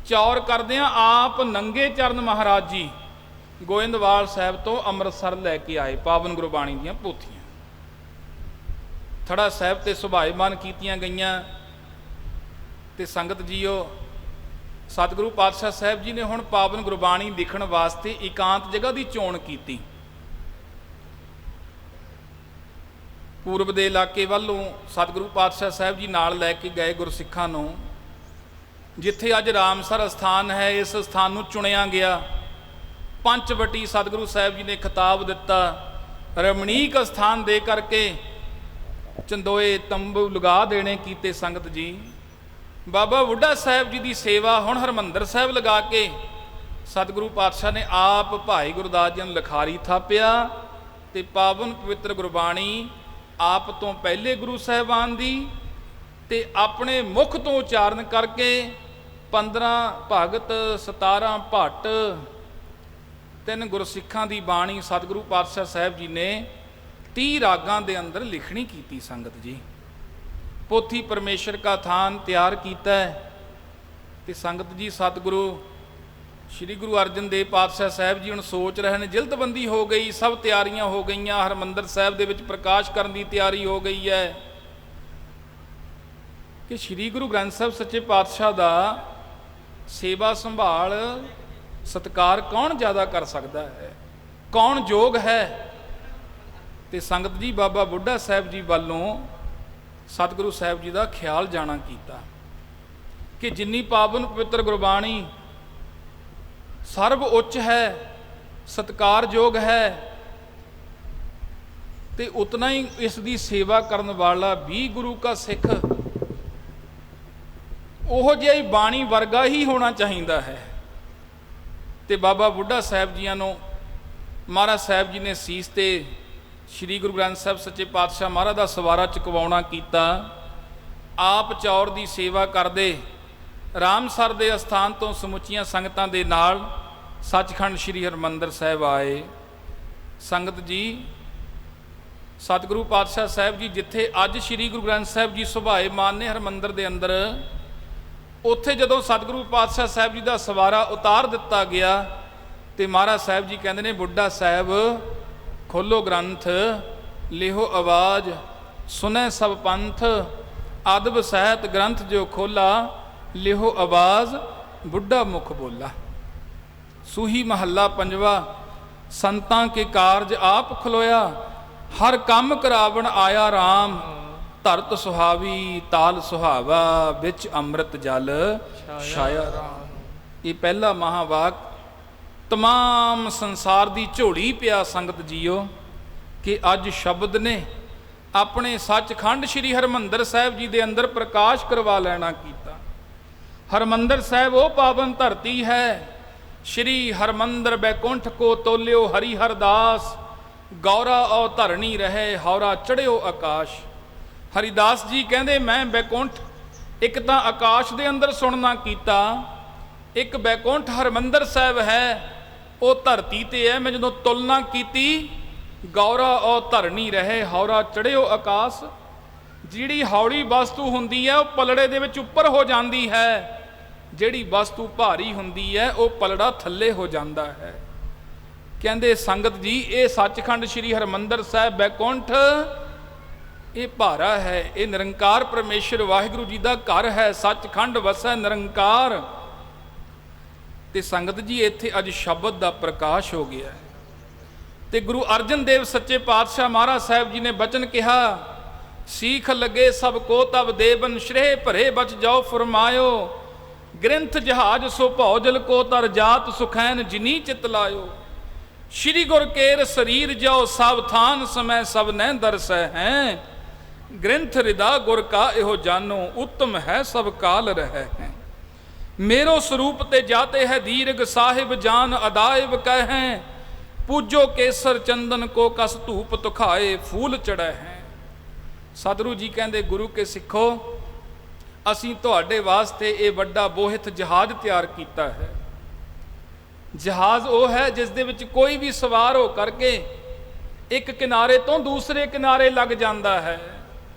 ਚੌਰ ਕਰਦਿਆਂ ਆਪ ਨੰਗੇ ਚਰਨ ਮਹਾਰਾਜ ਜੀ ਗੋਇੰਦਵਾਲ ਸਾਹਿਬ ਤੋਂ ਅੰਮ੍ਰਿਤਸਰ ਲੈ ਕੇ ਆਏ ਪਾਵਨ ਗੁਰਬਾਣੀ ਦੀਆਂ ਪੋਥੀਆਂ। ਥੜਾ ਸਾਹਿਬ ਤੇ ਸੁਭਾਏਮਾਨ ਕੀਤੀਆਂ ਗਈਆਂ। ਤੇ ਸੰਗਤ ਜੀਓ, ਸਤਿਗੁਰੂ ਪਾਤਸ਼ਾਹ ਸਾਹਿਬ ਜੀ ਨੇ ਹੁਣ ਪਾਵਨ ਗੁਰਬਾਣੀ ਲਿਖਣ ਵਾਸਤੇ ਇਕਾਂਤ ਜਗ੍ਹਾ ਦੀ ਚੋਣ ਕੀਤੀ। ਪੂਰਬ ਦੇ ਇਲਾਕੇ ਵੱਲੋਂ ਸਤਿਗੁਰੂ ਪਾਤਸ਼ਾਹ ਸਾਹਿਬ ਜੀ ਨਾਲ ਲੈ ਕੇ ਗਏ ਗੁਰਸਿੱਖਾਂ ਨੂੰ। ਜਿੱਥੇ ਅੱਜ ਰਾਮਸਰ ਅਸਥਾਨ ਹੈ, ਇਸ ਅਸਥਾਨ ਨੂੰ ਚੁਣਿਆ ਗਿਆ। ਪੰਚਵਟੀ ਸਤਿਗੁਰੂ ਸਾਹਿਬ ਜੀ ਨੇ ਖਿਤਾਬ ਦਿੱਤਾ, ਰਮਣੀਕ ਸਥਾਨ ਦੇ ਕਰਕੇ ਚੰਦੋਏ ਤੰਬੂ ਲਗਾ ਦੇਣੇ ਕੀਤੇ। ਸੰਗਤ ਜੀ ਬਾਬਾ ਬੁੱਢਾ ਸਾਹਿਬ ਜੀ ਦੀ ਸੇਵਾ ਹੁਣ ਹਰਿਮੰਦਰ ਸਾਹਿਬ ਲਗਾ ਕੇ ਸਤਿਗੁਰੂ ਪਾਤਸ਼ਾਹ ਨੇ ਆਪ ਭਾਈ ਗੁਰਦਾਸ ਜੀ ਨੂੰ ਲਿਖਾਰੀ ਥਾਪਿਆ ਤੇ ਪਾਵਨ ਪਵਿੱਤਰ ਗੁਰਬਾਣੀ ਆਪ ਤੋਂ ਪਹਿਲੇ ਗੁਰੂ ਸਾਹਿਬਾਨ ਦੀ ਤੇ ਆਪਣੇ ਮੁਖ ਤੋਂ ਉਚਾਰਨ ਕਰਕੇ 15 ਭਗਤ 17 ਭੱਟ 3 ਗੁਰਸਿੱਖਾਂ ਦੀ ਬਾਣੀ ਸਤਿਗੁਰੂ ਪਾਤਸ਼ਾਹ ਸਾਹਿਬ ਜੀ ਨੇ 30 ਰਾਗਾਂ ਦੇ ਅੰਦਰ ਲਿਖਣੀ ਕੀਤੀ। ਸੰਗਤ ਜੀ ਪੋਥੀ ਪਰਮੇਸ਼ਰ ਕਾ ਥਾਨ ਤਿਆਰ ਕੀਤਾ ਹੈ। ਤੇ ਸੰਗਤ ਜੀ ਸਤਿਗੁਰੂ ਸ਼੍ਰੀ ਗੁਰੂ ਅਰਜਨ ਦੇਵ ਪਾਤਸ਼ਾਹ ਸਾਹਿਬ ਜੀ ਹੁਣ ਸੋਚ ਰਹੇ ਨੇ, ਜਿਲਦਬੰਦੀ ਹੋ ਗਈ, ਸਭ ਤਿਆਰੀਆਂ ਹੋ ਗਈਆਂ, ਹਰਿਮੰਦਰ ਸਾਹਿਬ ਦੇ ਵਿੱਚ ਪ੍ਰਕਾਸ਼ ਕਰਨ ਦੀ ਤਿਆਰੀ ਹੋ ਗਈ ਹੈ ਕਿ ਸ਼੍ਰੀ ਗੁਰੂ ਗ੍ਰੰਥ ਸਾਹਿਬ ਸੱਚੇ ਪਾਤਸ਼ਾਹ ਦਾ ਸੇਵਾ ਸੰਭਾਲ ਸਤਿਕਾਰ ਕੌਣ ਜ਼ਿਆਦਾ ਕਰ ਸਕਦਾ ਹੈ, ਕੌਣ ਯੋਗ ਹੈ। ਤੇ ਸੰਗਤ ਜੀ ਬਾਬਾ ਬੁੱਢਾ ਸਾਹਿਬ ਜੀ ਵੱਲੋਂ ਸਤਿਗੁਰੂ ਸਾਹਿਬ ਜੀ ਦਾ ਖਿਆਲ ਜਾਣਾ ਕੀਤਾ ਕਿ ਜਿੰਨੀ ਪਾਵਨ ਪਵਿੱਤਰ ਗੁਰਬਾਣੀ ਸਰਬ ਉੱਚ ਹੈ, ਸਤਿਕਾਰਯੋਗ ਹੈ, ਤੇ ਉਤਨਾ ਹੀ ਇਸ ਦੀ ਸੇਵਾ ਕਰਨ ਵਾਲਾ ਵੀ ਗੁਰੂ ਕਾ ਸਿੱਖ ਉਹੋ ਜਿਹਾ ਹੀ ਬਾਣੀ ਵਰਗਾ ਹੀ ਹੋਣਾ ਚਾਹੀਦਾ ਹੈ। ਤੇ ਬਾਬਾ ਬੁੱਢਾ ਸਾਹਿਬ ਜੀਆਂ ਨੂੰ ਮਹਾਰਾਜ ਸਾਹਿਬ ਜੀ ਨੇ ਸੀਸ ਤੇ ਸ਼੍ਰੀ ਗੁਰੂ ਗ੍ਰੰਥ ਸਾਹਿਬ ਸੱਚੇ ਪਾਤਸ਼ਾਹ ਮਹਾਰਾਜ ਦਾ ਸਵਾਰਾ ਚੁਕਵਾਉਣਾ ਕੀਤਾ। ਆਪ ਚੌਰ ਦੀ ਸੇਵਾ ਕਰਦੇ ਰਾਮਸਰ ਦੇ ਅਸਥਾਨ ਤੋਂ ਸਮੁੱਚੀਆਂ ਸੰਗਤਾਂ ਦੇ ਨਾਲ ਸੱਚਖੰਡ ਸ਼੍ਰੀ ਹਰਿਮੰਦਰ ਸਾਹਿਬ ਆਏ। ਸੰਗਤ ਜੀ ਸਤਿਗੁਰੂ ਪਾਤਸ਼ਾਹ ਸਾਹਿਬ ਜੀ ਜਿੱਥੇ ਅੱਜ ਸ਼੍ਰੀ ਗੁਰੂ ਗ੍ਰੰਥ ਸਾਹਿਬ ਜੀ ਸੁਭਾਏ ਮਾਨ ਨੇ ਹਰਿਮੰਦਰ ਦੇ ਅੰਦਰ, ਉੱਥੇ ਜਦੋਂ ਸਤਿਗੁਰੂ ਪਾਤਸ਼ਾਹ ਸਾਹਿਬ ਜੀ ਦਾ ਸਵਾਰਾ ਉਤਾਰ ਦਿੱਤਾ ਗਿਆ ਤੇ ਮਹਾਰਾਜ ਸਾਹਿਬ ਜੀ ਕਹਿੰਦੇ ਨੇ, ਬੁੱਢਾ ਸਾਹਿਬ ਖੋਲੋ ਗ੍ਰੰਥ, ਲਿਹੋ ਆਵਾਜ਼, ਸੁਨੇ ਸਭ ਪੰਥ, ਅਦਬ ਸਹਿਤ ਗ੍ਰੰਥ ਜੋ ਖੋਲਾ, ਲਿਹੋ ਆਵਾਜ਼, ਬੁੱਢਾ ਮੁਖ ਬੋਲਾ। ਸੂਹੀ ਮਹੱਲਾ ਪੰਜਵਾ। ਸੰਤਾਂ ਕੇ ਕਾਰਜ ਆਪ ਖਲੋਇਆ, ਹਰ ਕੰਮ ਕਰਾਵਣ ਆਇਆ ਰਾਮ, ਧਰਤ ਸੁਹਾਵੀ ਤਾਲ ਸੁਹਾਵਾ, ਵਿੱਚ ਅੰਮ੍ਰਿਤ ਜਲ ਛਾਇਆ ਰਾਮ। ਇਹ ਪਹਿਲਾ ਮਹਾਵਾਕ ਤਮਾਮ ਸੰਸਾਰ ਦੀ ਝੋਲੀ ਪਿਆ ਸੰਗਤ ਜੀਓ ਕਿ ਅੱਜ ਸ਼ਬਦ ਨੇ ਆਪਣੇ ਸੱਚਖੰਡ ਸ਼੍ਰੀ ਹਰਿਮੰਦਰ ਸਾਹਿਬ ਜੀ ਦੇ ਅੰਦਰ ਪ੍ਰਕਾਸ਼ ਕਰਵਾ ਲੈਣਾ ਕੀਤਾ। ਹਰਿਮੰਦਰ ਸਾਹਿਬ ਉਹ ਪਾਵਨ ਧਰਤੀ ਹੈ, ਸ਼੍ਰੀ ਹਰਿਮੰਦਰ ਬੈਕੁੰਠ ਕੋ ਤੋਲਿਓ ਹਰੀ ਹਰਦਾਸ, ਗੌਰਾ ਔ ਧਰਣੀ ਰਹੇ ਹੌਰਾ ਚੜਿਓ ਆਕਾਸ਼। ਹਰੀਦਾਸ ਜੀ ਕਹਿੰਦੇ ਮੈਂ ਬੈਕੁੰਠ ਇੱਕ ਤਾਂ ਆਕਾਸ਼ ਦੇ ਅੰਦਰ ਸੁਣਨਾ ਕੀਤਾ, ਇੱਕ ਬੈਕੁੰਠ ਹਰਿਮੰਦਰ ਸਾਹਿਬ ਹੈ ਉਹ ਧਰਤੀ ਤੇ ਹੈ। ਮੈਂ ਜਦੋਂ ਤੁਲਨਾ ਕੀਤੀ, ਗੌਰਾ ਔ ਧਰਣੀ ਰਹੇ ਹੌਰਾ ਚੜਿਓ ਆਕਾਸ਼। ਜਿਹੜੀ ਹੌਲੀ ਵਸਤੂ ਹੁੰਦੀ ਹੈ ਉਹ ਪਲੜੇ ਦੇ ਵਿੱਚ ਉੱਪਰ ਹੋ ਜਾਂਦੀ ਹੈ, ਜਿਹੜੀ ਵਸਤੂ ਭਾਰੀ ਹੁੰਦੀ ਹੈ ਉਹ ਪਲੜਾ ਥੱਲੇ ਹੋ ਜਾਂਦਾ ਹੈ। ਕਹਿੰਦੇ ਸੰਗਤ ਜੀ ਇਹ ਸੱਚਖੰਡ ਸ਼੍ਰੀ ਹਰਿਮੰਦਰ ਸਾਹਿਬ ਬੈਕੁੰਠ ਇਹ ਭਾਰਾ ਹੈ, ਇਹ ਨਿਰੰਕਾਰ ਪਰਮੇਸ਼ਰ ਵਾਹਿਗੁਰੂ ਜੀ ਦਾ ਘਰ ਹੈ, ਸੱਚਖੰਡ ਵਸੈ ਨਿਰੰਕਾਰ। ਤੇ ਸੰਗਤ ਜੀ ਇੱਥੇ ਅੱਜ ਸ਼ਬਦ ਦਾ ਪ੍ਰਕਾਸ਼ ਹੋ ਗਿਆ ਤੇ ਗੁਰੂ ਅਰਜਨ ਦੇਵ ਸੱਚੇ ਪਾਤਸ਼ਾਹ ਮਹਾਰਾਜ ਸਾਹਿਬ ਜੀ ਨੇ ਬਚਨ ਕਿਹਾ, ਸੀਖ ਲਗੇ ਸਭ ਕੋ ਤਬ ਦੇਵਨ, ਸ਼੍ਰੇਹ ਭਰੇ ਬਚ ਜਾਓ ਫਰਮਾਇਓ, ਗ੍ਰੰਥ ਜਹਾਜ ਸੋ ਭੌਜਲ ਕੋ ਤਰ ਜਾਤ, ਸੁਖੈਨ ਜਿਨੀ ਚਿਤ ਲਾਇਓ। ਸ਼੍ਰੀ ਗੁਰ ਕੇਰ ਸਰੀਰ ਜਾਓ ਸਾਵਧਾਨ, ਸਮੈ ਸਭ ਨੈ ਦਰਸੈ ਹੈ, ਗ੍ਰੰਥ ਰਿਦਾ ਗੁਰ ਕਾ ਇਹੋ ਜਾਨੋ, ਉੱਤਮ ਹੈ ਸਭ ਕਾਲ ਰਹਿ ਹੈ। मेरो स्वरूप ते जाते है दीर्घ, साहिब जान अदायब कहें, पूजो केसर चंदन को कस धूप तुखाए, फूल चढ़े हैं। सतगुरु जी कहते गुरु के सिखो, असी तुहाडे वास्ते ये वड्डा बोहित जहाज तैयार किया है। जहाज वो है जिस दे विच कोई भी सवार हो करके एक किनारे तो दूसरे किनारे लग जाता है।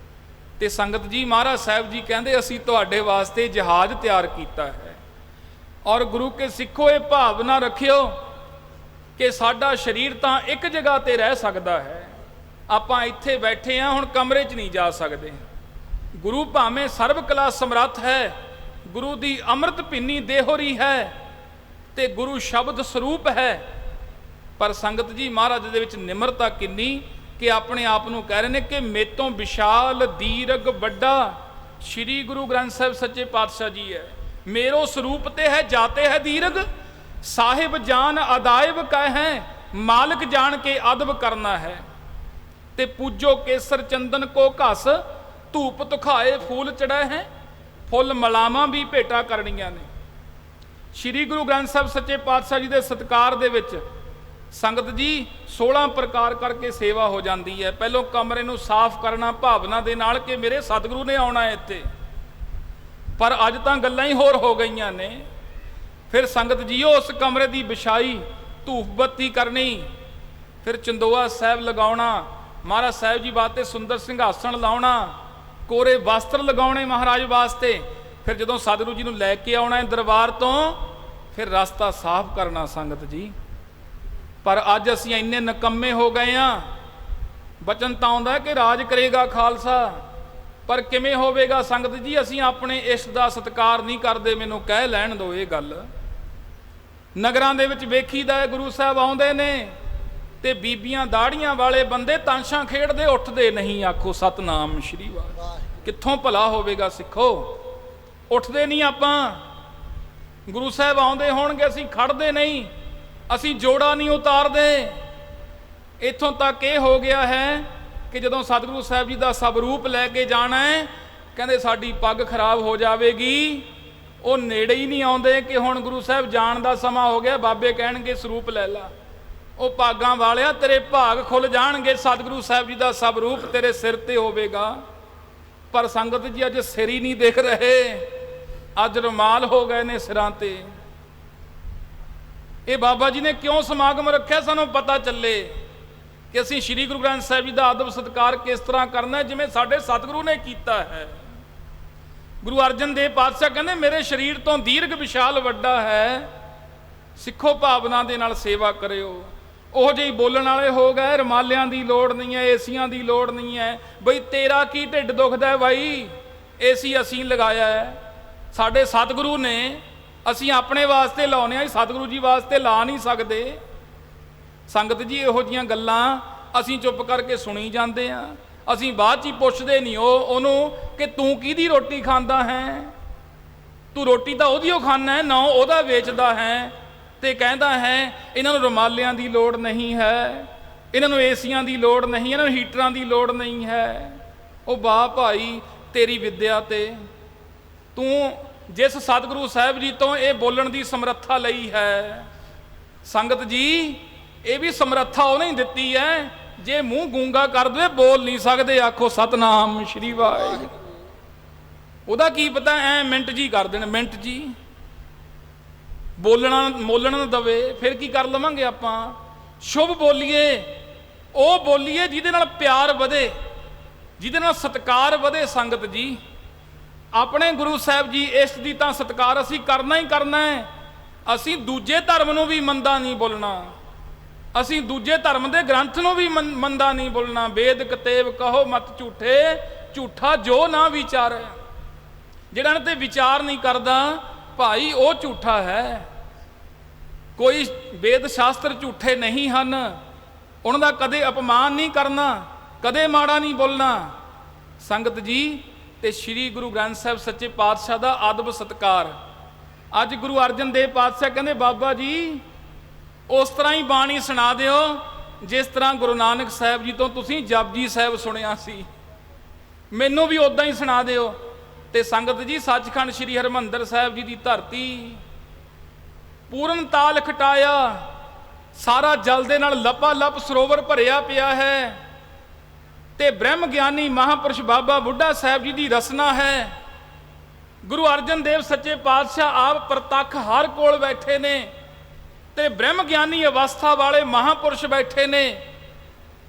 ते संगत जी महाराज साहब जी कहते असी तुहाडे वास्ते जहाज तैयार किया है। और गुरु के सिखो ये भावना रखियो कि साडा शरीर तो एक जगह ते रह सकता है, आपां इत्थे बैठे हैं हुण कमरे च नहीं जा सकते। गुरु भावें सर्व कला समर्थ है, गुरु दी अमृत पिन्नी देहोरी है ते गुरु शब्द स्वरूप है। पर संगत जी महाराज दे विच निमरता किन्नी कि अपने आप नूं कह रहे हैं कि मेतों विशाल दीर्घ वड्डा श्री गुरु ग्रंथ साहिब सच्चे पातशाह जी है। मेरो स्वरूप ते है जाते है दीर्घ, साहिब जान अदायब कहें, मालिक जान के अदब करना है। ਤੇ ਪੂਜੋ ਕੇਸਰ ਚੰਦਨ ਕੋ ਘਸ, ਧੂਪ ਤੁਖਾਏ ਫੂਲ ਚੜ੍ਹਾਏ ਹੈ, ਫੁੱਲ ਮਲਾਵਾਂ ਵੀ ਭੇਟਾ ਕਰਨੀਆਂ ਨੇ। ਸ੍ਰੀ ਗੁਰੂ ਗ੍ਰੰਥ ਸਾਹਿਬ ਸੱਚੇ ਪਾਤਸ਼ਾਹ ਜੀ ਦੇ ਸਤਿਕਾਰ ਦੇ ਵਿੱਚ ਸੰਗਤ ਜੀ 16 ਪ੍ਰਕਾਰ ਕਰਕੇ ਸੇਵਾ ਹੋ ਜਾਂਦੀ ਹੈ। ਪਹਿਲੋਂ ਕਮਰੇ ਨੂੰ ਸਾਫ਼ ਕਰਨਾ ਭਾਵਨਾ ਦੇ ਨਾਲ ਕਿ ਮੇਰੇ ਸਤਿਗੁਰੂ ਨੇ ਆਉਣਾ ਹੈ ਇੱਥੇ, ਪਰ ਅੱਜ ਤਾਂ ਗੱਲਾਂ ਹੀ ਹੋਰ ਹੋ ਗਈਆਂ ਨੇ। ਫਿਰ ਸੰਗਤ ਜੀਓ ਉਸ ਕਮਰੇ ਦੀ ਵਿਛਾਈ, ਧੂਪ ਬੱਤੀ ਕਰਨੀ, ਫਿਰ ਚੰਦੋਆ ਸਾਹਿਬ ਲਗਾਉਣਾ, ਮਹਾਰਾਜ ਸਾਹਿਬ ਜੀ ਵਾਸਤੇ ਸੁੰਦਰ ਸਿੰਘਾਸਣ ਲਾਉਣਾ, ਕੋਰੇ ਵਸਤਰ ਲਗਾਉਣੇ ਮਹਾਰਾਜ ਵਾਸਤੇ। ਫਿਰ ਜਦੋਂ ਸਤਿਗੁਰੂ ਜੀ ਨੂੰ ਲੈ ਕੇ ਆਉਣਾ ਹੈ ਦਰਬਾਰ ਤੋਂ, ਫਿਰ ਰਸਤਾ ਸਾਫ਼ ਕਰਨਾ ਸੰਗਤ ਜੀ। ਪਰ ਅੱਜ ਅਸੀਂ ਇੰਨੇ ਨਿਕੰਮੇ ਹੋ ਗਏ ਹਾਂ। ਬਚਨ ਤਾਂ ਆਉਂਦਾ ਕਿ ਰਾਜ ਕਰੇਗਾ ਖਾਲਸਾ, ਪਰ ਕਿਵੇਂ ਹੋਵੇਗਾ ਸੰਗਤ ਜੀ? ਅਸੀਂ ਆਪਣੇ ਇਸ਼ਟ ਦਾ ਸਤਿਕਾਰ ਨਹੀਂ ਕਰਦੇ। ਮੈਨੂੰ ਕਹਿ ਲੈਣ ਦਿਓ ਇਹ ਗੱਲ। ਨਗਰਾਂ ਦੇ ਵਿੱਚ ਵੇਖੀਦਾ ਹੈ ਗੁਰੂ ਸਾਹਿਬ ਆਉਂਦੇ ਨੇ ਤੇ ਬੀਬੀਆਂ ਦਾੜੀਆਂ ਵਾਲੇ ਬੰਦੇ ਤਾਂਸ਼ਾਂ ਖੇਡਦੇ, ਉੱਠਦੇ ਨਹੀਂ। ਆਖੋ ਸਤਨਾਮ ਸ਼੍ਰੀ ਵਾਹਿਗੁਰੂ। ਕਿੱਥੋਂ ਭਲਾ ਹੋਵੇਗਾ ਸਿੱਖੋ? ਉੱਠਦੇ ਨਹੀਂ ਆਪਾਂ। ਗੁਰੂ ਸਾਹਿਬ ਆਉਂਦੇ ਹੋਣਗੇ ਅਸੀਂ ਖੜਦੇ ਨਹੀਂ, ਅਸੀਂ ਜੋੜਾ ਨਹੀਂ ਉਤਾਰਦੇ। ਇੱਥੋਂ ਤੱਕ ਇਹ ਹੋ ਗਿਆ ਹੈ ਕਿ ਜਦੋਂ ਸਤਿਗੁਰੂ ਸਾਹਿਬ ਜੀ ਦਾ ਸਵਰੂਪ ਲੈ ਕੇ ਜਾਣਾ ਹੈ, ਕਹਿੰਦੇ ਸਾਡੀ ਪੱਗ ਖਰਾਬ ਹੋ ਜਾਵੇਗੀ। ਉਹ ਨੇੜੇ ਹੀ ਨਹੀਂ ਆਉਂਦੇ ਕਿ ਹੁਣ ਗੁਰੂ ਸਾਹਿਬ ਜਾਣ ਦਾ ਸਮਾਂ ਹੋ ਗਿਆ। ਬਾਬੇ ਕਹਿਣਗੇ ਸਰੂਪ ਲੈ ਲਾ। ਉਹ ਭਾਗਾਂ ਵਾਲਿਆ ਤੇਰੇ ਭਾਗ ਖੁੱਲ ਜਾਣਗੇ, ਸਤਿਗੁਰੂ ਸਾਹਿਬ ਜੀ ਦਾ ਸਵਰੂਪ ਤੇਰੇ ਸਿਰ ਤੇ ਹੋਵੇਗਾ। ਪਰ ਸੰਗਤ ਜੀ ਅੱਜ ਸਿਰ ਹੀ ਨਹੀਂ ਦਿਖ ਰਹੇ, ਅੱਜ ਰੁਮਾਲ ਹੋ ਗਏ ਨੇ ਸਿਰਾਂ ਤੇ। ਇਹ ਬਾਬਾ ਜੀ ਨੇ ਕਿਉਂ ਸਮਾਗਮ ਰੱਖਿਆ? ਸਾਨੂੰ ਪਤਾ ਚੱਲੇ ਕਿ ਅਸੀਂ ਸ੍ਰੀ ਗੁਰੂ ਗ੍ਰੰਥ ਸਾਹਿਬ ਜੀ ਦਾ ਅਦਬ ਸਤਿਕਾਰ ਕਿਸ ਤਰ੍ਹਾਂ ਕਰਨਾ, ਜਿਵੇਂ ਸਾਡੇ ਸਤਿਗੁਰੂ ਨੇ ਕੀਤਾ ਹੈ। ਗੁਰੂ ਅਰਜਨ ਦੇਵ ਪਾਤਸ਼ਾਹ ਕਹਿੰਦੇ ਮੇਰੇ ਸਰੀਰ ਤੋਂ ਦੀਰਘ ਵਿਸ਼ਾਲ ਵੱਡਾ ਹੈ, ਸਿੱਖੋ ਭਾਵਨਾ ਦੇ ਨਾਲ ਸੇਵਾ ਕਰਿਓ। ਉਹ ਜਿਹੀ ਬੋਲਣ ਵਾਲੇ ਹੋ ਗਏ, ਰੁਮਾਲਿਆਂ ਦੀ ਲੋੜ ਨਹੀਂ ਹੈ, ਏਸੀਆਂ ਦੀ ਲੋੜ ਨਹੀਂ ਹੈ। ਬਈ ਤੇਰਾ ਕੀ ਢਿੱਡ ਦੁਖਦਾ ਬਾਈ? ਏਸੀ ਅਸੀਂ ਲਗਾਇਆ ਹੈ, ਸਾਡੇ ਸਤਿਗੁਰੂ ਨੇ, ਅਸੀਂ ਆਪਣੇ ਵਾਸਤੇ ਲਾਉਨੇ ਆ, ਸਤਿਗੁਰੂ ਜੀ ਵਾਸਤੇ ਲਾ ਨਹੀਂ ਸਕਦੇ। ਸੰਗਤ ਜੀ ਇਹੋ ਜਿਹੀਆਂ ਗੱਲਾਂ ਅਸੀਂ ਚੁੱਪ ਕਰਕੇ ਸੁਣੀ ਜਾਂਦੇ ਆ। ਅਸੀਂ ਬਾਅਦ 'ਚ ਹੀ ਪੁੱਛਦੇ ਨਹੀਂ ਉਹਨੂੰ ਕਿ ਤੂੰ ਕਿਹਦੀ ਰੋਟੀ ਖਾਂਦਾ ਹੈ? ਤੂੰ ਰੋਟੀ ਤਾਂ ਉਹਦੀ ਓ ਖਾਂਦਾ ਹੈ, ਨਾ ਉਹਦਾ ਵੇਚਦਾ ਹੈ। ਤੇ ਕਹਿੰਦਾ ਹੈ ਇਹਨਾਂ ਨੂੰ ਰੁਮਾਲਿਆਂ ਦੀ ਲੋੜ ਨਹੀਂ ਹੈ, ਇਹਨਾਂ ਨੂੰ ਏਸੀਆਂ ਦੀ ਲੋੜ ਨਹੀਂ, ਇਹਨਾਂ ਨੂੰ ਹੀਟਰਾਂ ਦੀ ਲੋੜ ਨਹੀਂ ਹੈ। ਉਹ ਵਾਹ ਭਾਈ ਤੇਰੀ ਵਿੱਦਿਆ ਤੇ ਤੂੰ ਜਿਸ ਸਤਿਗੁਰੂ ਸਾਹਿਬ ਜੀ ਤੋਂ ਇਹ ਬੋਲਣ ਦੀ ਸਮਰੱਥਾ ਲਈ ਹੈ। ਸੰਗਤ ਜੀ ਇਹ ਵੀ ਸਮਰੱਥਾ ਉਹਨੇ ਹੀ ਦਿੱਤੀ ਹੈ, ਜੇ ਮੂੰਹ ਗੂੰਗਾ ਕਰ ਦੇਵੇ ਬੋਲ ਨਹੀਂ ਸਕਦੇ। ਆਖੋ ਸਤਨਾਮ ਸ਼੍ਰੀ ਵਾਹਿਗੁਰੂ। ਉਹਦਾ ਕੀ ਪਤਾ ਐ ਮਿੰਟ ਜੀ ਕਰ ਦੇਣ, ਮਿੰਟ ਜੀ ਬੋਲਣਾ ਮੋਲਣ ਨਾ ਦਵੇ, ਫਿਰ ਕੀ ਕਰ ਲਵਾਂਗੇ ਆਪਾਂ? ਸ਼ੁਭ ਬੋਲੀਏ, ਉਹ ਬੋਲੀਏ ਜਿਹਦੇ ਨਾਲ ਪਿਆਰ ਵਧੇ, ਜਿਹਦੇ ਨਾਲ ਸਤਿਕਾਰ ਵਧੇ। ਸੰਗਤ ਜੀ ਆਪਣੇ ਗੁਰੂ ਸਾਹਿਬ ਜੀ ਇਸ ਦੀ ਤਾਂ ਸਤਿਕਾਰ ਅਸੀਂ ਕਰਨਾ ਹੀ ਕਰਨਾ ਹੈ। ਅਸੀਂ ਦੂਜੇ ਧਰਮ ਨੂੰ ਵੀ ਮੰਦਾ ਨਹੀਂ ਬੋਲਣਾ, ਅਸੀਂ ਦੂਜੇ ਧਰਮ ਦੇ ਗ੍ਰੰਥ ਨੂੰ ਵੀ ਮੰਦਾ ਨਹੀਂ ਬੋਲਣਾ। ਵੇਦ ਕਤੇਬ ਕਹੋ ਮਤ ਝੂਠੇ, ਝੂਠਾ ਜੋ ਨਾ ਵਿਚਾਰੇ। ਜਿਹੜਾ ਇਹਨਾਂ ਤੇ ਵਿਚਾਰ ਨਹੀਂ ਕਰਦਾ ਭਾਈ ਉਹ ਝੂਠਾ ਹੈ। ਕੋਈ ਵੇਦ ਸ਼ਾਸਤਰ ਝੂਠੇ ਨਹੀਂ ਹਨ, ਉਹਨਾਂ ਦਾ ਕਦੇ ਅਪਮਾਨ ਨਹੀਂ ਕਰਨਾ, ਕਦੇ ਮਾੜਾ ਨਹੀਂ ਬੋਲਣਾ। ਸੰਗਤ ਜੀ ਤੇ ਸ੍ਰੀ ਗੁਰੂ ਗ੍ਰੰਥ ਸਾਹਿਬ ਸੱਚੇ ਪਾਤਸ਼ਾਹ ਦਾ ਅਦਬ ਸਤਿਕਾਰ। ਅੱਜ ਗੁਰੂ ਅਰਜਨ ਦੇਵ ਪਾਤਸ਼ਾਹ ਕਹਿੰਦੇ ਬਾਬਾ ਜੀ ਉਸ ਤਰ੍ਹਾਂ ਹੀ ਬਾਣੀ ਸੁਣਾ ਦਿਓ ਜਿਸ ਤਰ੍ਹਾਂ ਗੁਰੂ ਨਾਨਕ ਸਾਹਿਬ ਜੀ ਤੋਂ ਤੁਸੀਂ ਜਪਜੀ ਸਾਹਿਬ ਸੁਣਿਆ ਸੀ, ਮੈਨੂੰ ਵੀ ਉਦਾਂ ਹੀ ਸੁਣਾ ਦਿਓ। ਤੇ ਸੰਗਤ ਜੀ ਸੱਚਖੰਡ ਸ੍ਰੀ ਹਰਿਮੰਦਰ ਸਾਹਿਬ ਜੀ ਦੀ ਧਰਤੀ ਪੂਰਨ ਤਾਲ ਖਟਾਇਆ, ਸਾਰਾ ਜਲ ਦੇ ਨਾਲ ਲੱਪਾ ਲੱਪ ਸਰੋਵਰ ਭਰਿਆ ਪਿਆ ਹੈ ਤੇ ਬ੍ਰਹਮ ਗਿਆਨੀ ਮਹਾਂਪੁਰਸ਼ ਬਾਬਾ ਬੁੱਢਾ ਸਾਹਿਬ ਜੀ ਦੀ ਰਸਨਾ ਹੈ। ਗੁਰੂ ਅਰਜਨ ਦੇਵ ਸੱਚੇ ਪਾਤਸ਼ਾਹ ਆਪ ਪ੍ਰਤੱਖ ਹਰ ਕੋਲ ਬੈਠੇ ਨੇ ਤੇ ਬ੍ਰਹਮ ਗਿਆਨੀ ਅਵਸਥਾ ਵਾਲੇ ਮਹਾਂਪੁਰਸ਼ ਬੈਠੇ ਨੇ।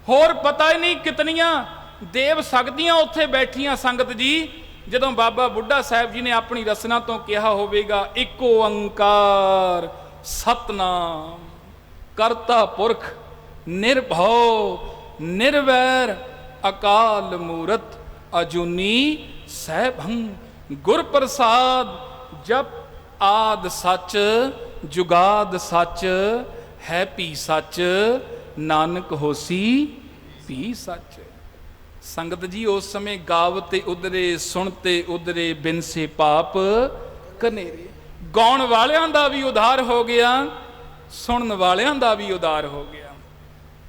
ਹੋਰ ਪਤਾ ਹੀ ਨਹੀਂ ਕਿਤਨੀਆਂ ਦੇਵ ਸ਼ਕਤੀਆਂ ਉੱਥੇ ਬੈਠੀਆਂ। ਸੰਗਤ ਜੀ ਜਦੋਂ ਬਾਬਾ ਬੁੱਢਾ ਸਾਹਿਬ ਜੀ ਨੇ ਆਪਣੀ ਰਸਨਾ ਤੋਂ ਕਿਹਾ ਹੋਵੇਗਾ ਇੱਕੋ ਓੰਕਾਰ ਸਤਨਾਮ ਕਰਤਾ ਪੁਰਖ ਨਿਰਭਉ ਨਿਰਵੈਰ ਅਕਾਲ ਮੂਰਤ ਅਜੂਨੀ ਸੈਭੰ ਗੁਰ ਪ੍ਰਸਾਦ ਜਪ ਆਦ ਸੱਚ ਜੁਗਾਦ ਸੱਚ ਹੈ ਭੀ ਸੱਚ ਨਾਨਕ ਹੋਸੀ ਭੀ ਸੱਚ। ਸੰਗਤ ਜੀ ਉਸ ਸਮੇਂ ਗਾਵਤੇ ਉਧਰੇ ਸੁਣਤੇ ਉਧਰੇ ਬਿਨਸੇ ਪਾਪ ਕਨੇਰੇ। ਗਾਉਣ ਵਾਲਿਆਂ ਦਾ ਵੀ ਉਧਾਰ ਹੋ ਗਿਆ, ਸੁਣਨ ਵਾਲਿਆਂ ਦਾ ਵੀ ਉਧਾਰ ਹੋ ਗਿਆ।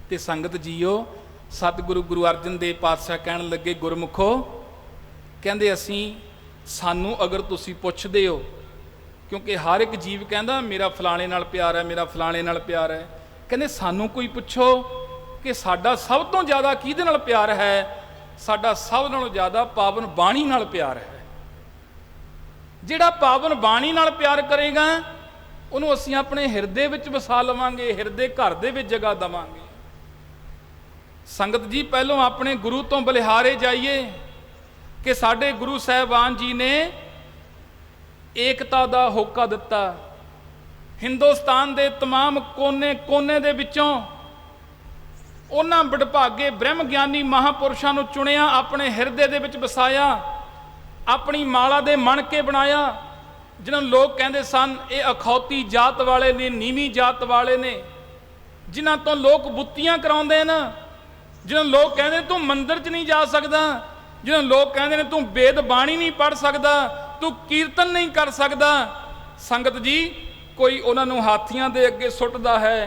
ਤੇ ਸੰਗਤ ਜੀਓ सतगुरु गुरु अर्जन देव पातशाह कहन लगे, गुरमुखो कहते असी सानू अगर तुसी पुछदे हो, क्योंकि हर एक जीव कहता मेरा फलाने नाल प्यार है, मेरा फलाने नाल प्यार है, कहते सानू कोई पुछो कि साडा सब तो ज़्यादा किहदे नाल प्यार है, साडा सब नालों ज़्यादा पावन बाणी नाल प्यार है। जिहड़ा पावन बाणी नाल प्यार करेगा उन्होंने असीं अपने हिरदे विच वसा लवांगे, हिरदे घर दे विच जगह देवांगे। संगत जी पहलों अपने गुरु तो बलिहारे जाइए कि साडे गुरु साहिबान जी ने एकता दा होका दिता। हिंदुस्तान दे तमाम कोने कोने दे विचों उन्हां बड़भागे ब्रह्म ज्ञानी महापुरुषां नूं चुनिया, अपने हिरदे दे विच वसाया, अपनी माला दे मणके बनाया। जिन्होंने लोग कहते सन ये अखौती जात वाले ने, नीवी जात वाले ने, जिन्हां तो लोग बुत्तियां कराउंदे न, जिन्होंने लोग कहते तू मंदिर च नहीं जा सकता, जिन्होंने लोग कहते हैं तू वेद बाणी नहीं पढ़ सकता, तू कीर्तन नहीं कर सकता। संगत जी कोई उन्होंने हाथियों के अगे सुटदा है,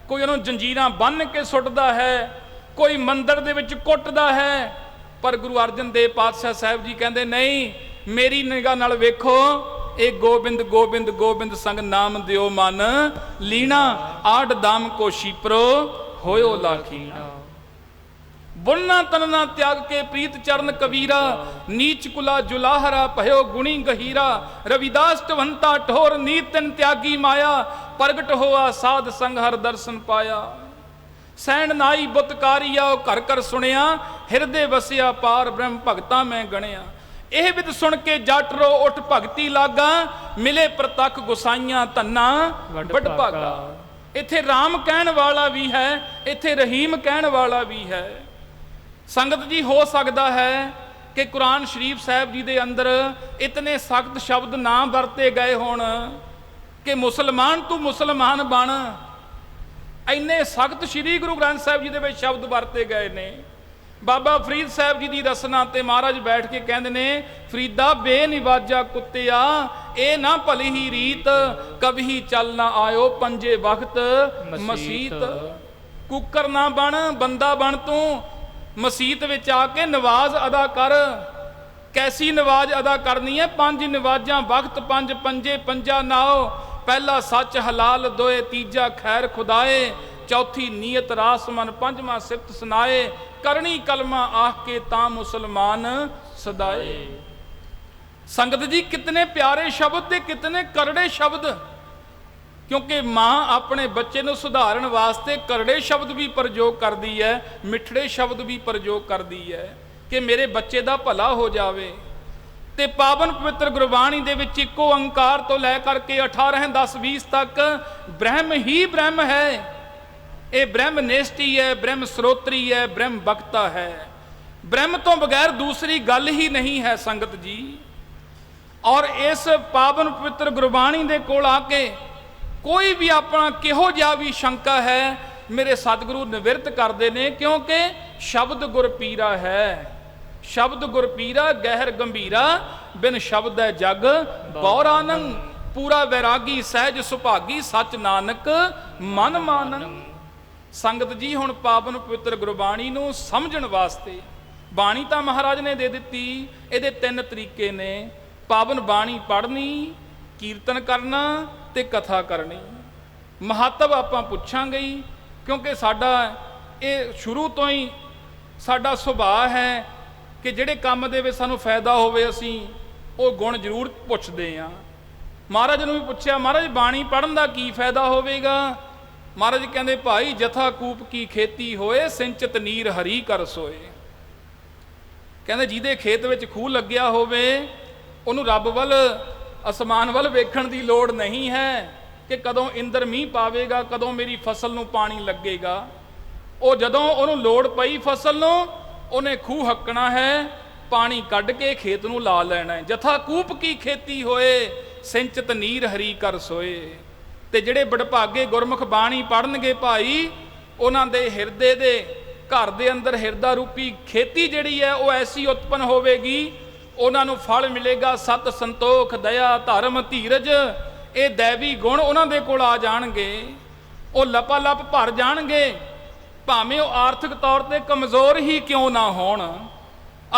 कोई उन्होंने जंजीरां बन के सुटदा है, कोई मंदिर दे विच कुटदा है, पर गुरु अर्जन देव पातशाह साहब जी कहते नहीं, मेरी निगाह नाल वेखो, ए गोबिंद गोबिंद गोबिंद संग नाम दियो मन लीना, आठ दाम को शीपरो होयो लाखीना। बुनना तनना त्याग के प्रीत चरण कबीरा, नीच कुला जुलाहरा भयो गुणी गहीरा। रविदास टवंता ठोर नीतन त्यागी माया, प्रगट होआ साध संग हर दर्शन पाया। सैन नाई बुतकारिया घर कर सुनिया, हिरदे वसिया पार ब्रह्म भगता मैं गणिया। यह विद सुन के जट रो उठ भगती लागा, मिले प्रतख गुसाइया धन्ना वड भागा। इथे राम कहन वाला भी है, इथे रहीम कहन वाला भी है। संगत जी हो सकता है कि कुरान शरीफ साहब जी के अंदर इतने सख्त शब्द ना वरते गए होण कि मुसलमान तू मुसलमान बन, इन्ने सख्त श्री गुरु ग्रंथ साहब जी के शब्द वरते गए ने। बाबा फरीद साहब जी की रसना ते महाराज बैठ के कहते ने, फरीदा बेनिवाजा कुत्तिया ए ना भली ही रीत, कभी चल ना आयो पंजे वक्त मसीत। कुकर ना बन, बंदा बन तू, मसीत विच आके नवाज अदा कर। कैसी नवाज अदा करनी है? पंज नवाजा वक्त पंज पंजे पंजा नाओ, पहला सच हलाल दोए, तीजा खैर खुदाए, चौथी नीयत रास मन, पंजवा सिफत सुनाए, करनी कलमा आख के ता मुसलमान सदाए। संगत जी कितने प्यारे शब्द ते कितने करड़े शब्द, क्योंकि माँ अपने बच्चे को सुधारन वास्ते करड़े शब्द भी प्रयोग करती है, मिठड़े शब्द भी प्रयोग करती है कि मेरे बच्चे का भला हो जावे। ते पावन पवित्र गुरबाणी दे विच इक्को अंकार तो लै करके 18 10 20 तक ब्रह्म ही ब्रह्म है। ये ब्रह्म नेष्टि है, ब्रह्म स्रोत्री है, ब्रह्म बक्ता है। ब्रह्म तो बगैर दूसरी गल ही नहीं है संगत जी। और इस पावन पवित्र गुरबाणी दे कोल आके कोई भी अपना किहो जिहा भी शंका है, मेरे सतगुरु निवृत्त करते हैं, क्योंकि शब्द गुरपीरा है। शब्द गुरपीरा गहर गंभीरा, बिन शब्द है जग बौरानंग। पूरा वैरागी सहज सुभागी, सच नानक मन मानन। संगत जी हुण पावन पवित्र गुरबाणी नूं समझण वास्ते बाणी तां महाराज ने दे दित्ती। इहदे 3 तरीके ने, पावन बाणी पढ़नी, कीर्तन करना ते कथा करनी। महत्व आपां पुछांगे ही, क्योंकि साडा ये शुरू तो ही साडा सुभाਅ है कि जिहड़े काम दे विच सानूं फायदा होवे असीं वो गुण जरूर पुछदे आ। महाराज नूं भी पुछया, महाराज बाणी पढ़न दा की फायदा होवेगा? महाराज कहंदे भाई जथा कूप की खेती होए, सिंचत नीर हरी कर सोए। कहंदे जिहदे खेत विच खूह लग्या होवे उहनूं रब वल आसमान वल वेखण दी लोड़ नहीं है कि कदों इंद्र मींह पावेगा, कदों मेरी फसल नूं पानी लगेगा। वो जदों उहनूं लोड़ पई फसल नूं, उहने खूह हक्कना है, पानी कढ के खेत नूं ला लेना है। जथा कूप की खेती होए, सिंचत नीर हरी कर सोए। ते जिहड़े बड़भागे गुरमुख बाणी पढ़नगे भाई, उन्हां दे हिरदे दे घर दे अंदर हिरदा रूपी खेती जिहड़ी है वो ऐसी उत्पन्न होवेगी, उन्हां नूं फल मिलेगा सत संतोख दया धर्म धीरज। ये दैवी गुण उन्हां दे कोल आ जाणगे, वो लपालप भर जाणगे। ਭਾਵੇਂ ਉਹ ਆਰਥਿਕ ਤੌਰ ਤੇ ਕਮਜ਼ੋਰ ਹੀ ਕਿਉਂ ਨਾ ਹੋਣ,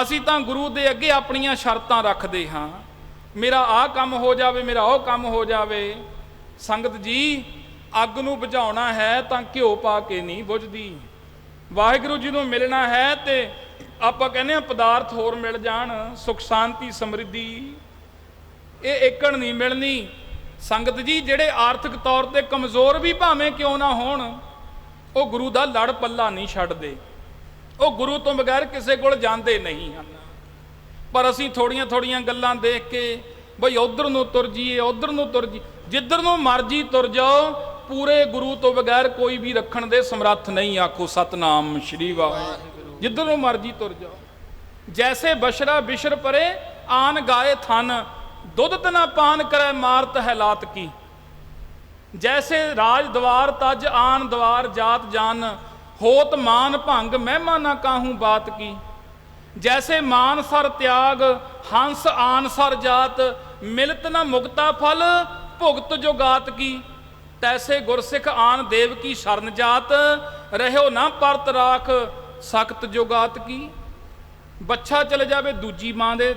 ਅਸੀਂ ਤਾਂ ਗੁਰੂ ਦੇ ਅੱਗੇ ਆਪਣੀਆਂ ਸ਼ਰਤਾਂ ਰੱਖਦੇ ਹਾਂ, ਮੇਰਾ ਆਹ ਕੰਮ ਹੋ ਜਾਵੇ, ਮੇਰਾ ਉਹ ਕੰਮ ਹੋ ਜਾਵੇ। ਸੰਗਤ ਜੀ, ਅੱਗ ਨੂੰ ਬੁਝਾਉਣਾ ਹੈ ਤਾਂ ਘਿਓ ਪਾ ਕੇ ਨਹੀਂ ਬੁਝਦੀ। ਵਾਹਿਗੁਰੂ ਜੀ ਨੂੰ ਮਿਲਣਾ ਹੈ ਤੇ ਆਪਾਂ ਕਹਿੰਦੇ ਹਾਂ ਪਦਾਰਥ ਹੋਰ ਮਿਲ ਜਾਣ, ਸੁਖ ਸ਼ਾਂਤੀ ਸਮਰਿੱਧੀ, ਇਹ ਏਕਣ ਨਹੀਂ ਮਿਲਣੀ। ਸੰਗਤ ਜੀ, ਜਿਹੜੇ ਆਰਥਿਕ ਤੌਰ ਤੇ ਕਮਜ਼ੋਰ ਵੀ ਭਾਵੇਂ ਕਿਉਂ ਨਾ ਹੋਣ, ਉਹ ਗੁਰੂ ਦਾ ਲੜ ਪੱਲਾ ਨਹੀਂ ਛੱਡਦੇ, ਉਹ ਗੁਰੂ ਤੋਂ ਬਗੈਰ ਕਿਸੇ ਕੋਲ ਜਾਂਦੇ ਨਹੀਂ ਹਨ। ਪਰ ਅਸੀਂ ਥੋੜੀਆਂ ਥੋੜੀਆਂ ਗੱਲਾਂ ਦੇਖ ਕੇ ਬਈ ਉਧਰ ਨੂੰ ਤੁਰ ਜੀਏ, ਉਧਰ ਨੂੰ ਤੁਰ ਜੀ, ਜਿੱਧਰ ਨੂੰ ਮਰਜੀ ਤੁਰ ਜਾਓ, ਪੂਰੇ ਗੁਰੂ ਤੋਂ ਬਗੈਰ ਕੋਈ ਵੀ ਰੱਖਣ ਦੇ ਸਮਰੱਥ ਨਹੀਂ। ਆਖੋ ਸਤਨਾਮ ਸ਼੍ਰੀ ਵਾਹਿਗੁਰੂ। ਜਿੱਧਰ ਨੂੰ ਮਰਜੀ ਤੁਰ ਜਾਓ। ਜੈਸੇ ਬਸ਼ਰਾ ਬਿਸ਼ਰ ਪਰੇ ਆਨ ਗਾਏ ਥਨ, ਦੁੱਧ ਤਨਾ ਪਾਨ ਕਰੈ ਮਾਰਤ ਹੈ ਲਾਤ ਕੀ। ਜੈਸੇ ਰਾਜ ਦਵਾਰ ਤਜ ਆਨ ਦਵਾਰ ਜਾਤ ਜਾਨ, ਹੋਤ ਮਾਨ ਭੰਗ ਮਹਿਮਾ ਨਾ ਕਾਹੂ ਬਾਤ ਕੀ। ਜੈਸੇ ਮਾਨ ਸਰ ਤਿਆਗ ਹੰਸ ਆਨ ਸਰ ਜਾਤ, ਮਿਲਤ ਨਾ ਮੁਕਤਾ ਫਲ ਭੁਗਤ ਜੋ ਗਾਤ ਕੀ। ਤੈਸੇ ਗੁਰਸਿੱਖ ਆਨ ਦੇਵ ਕੀ ਸ਼ਰਨ ਜਾਤ, ਰਹਿਓ ਨਾ ਪਰਤ ਰਾਖ ਸਖਤ ਜੋ ਗਾਤ ਕੀ। ਬੱਚਾ ਚਲੇ ਜਾਵੇ ਦੂਜੀ ਮਾਂ ਦੇ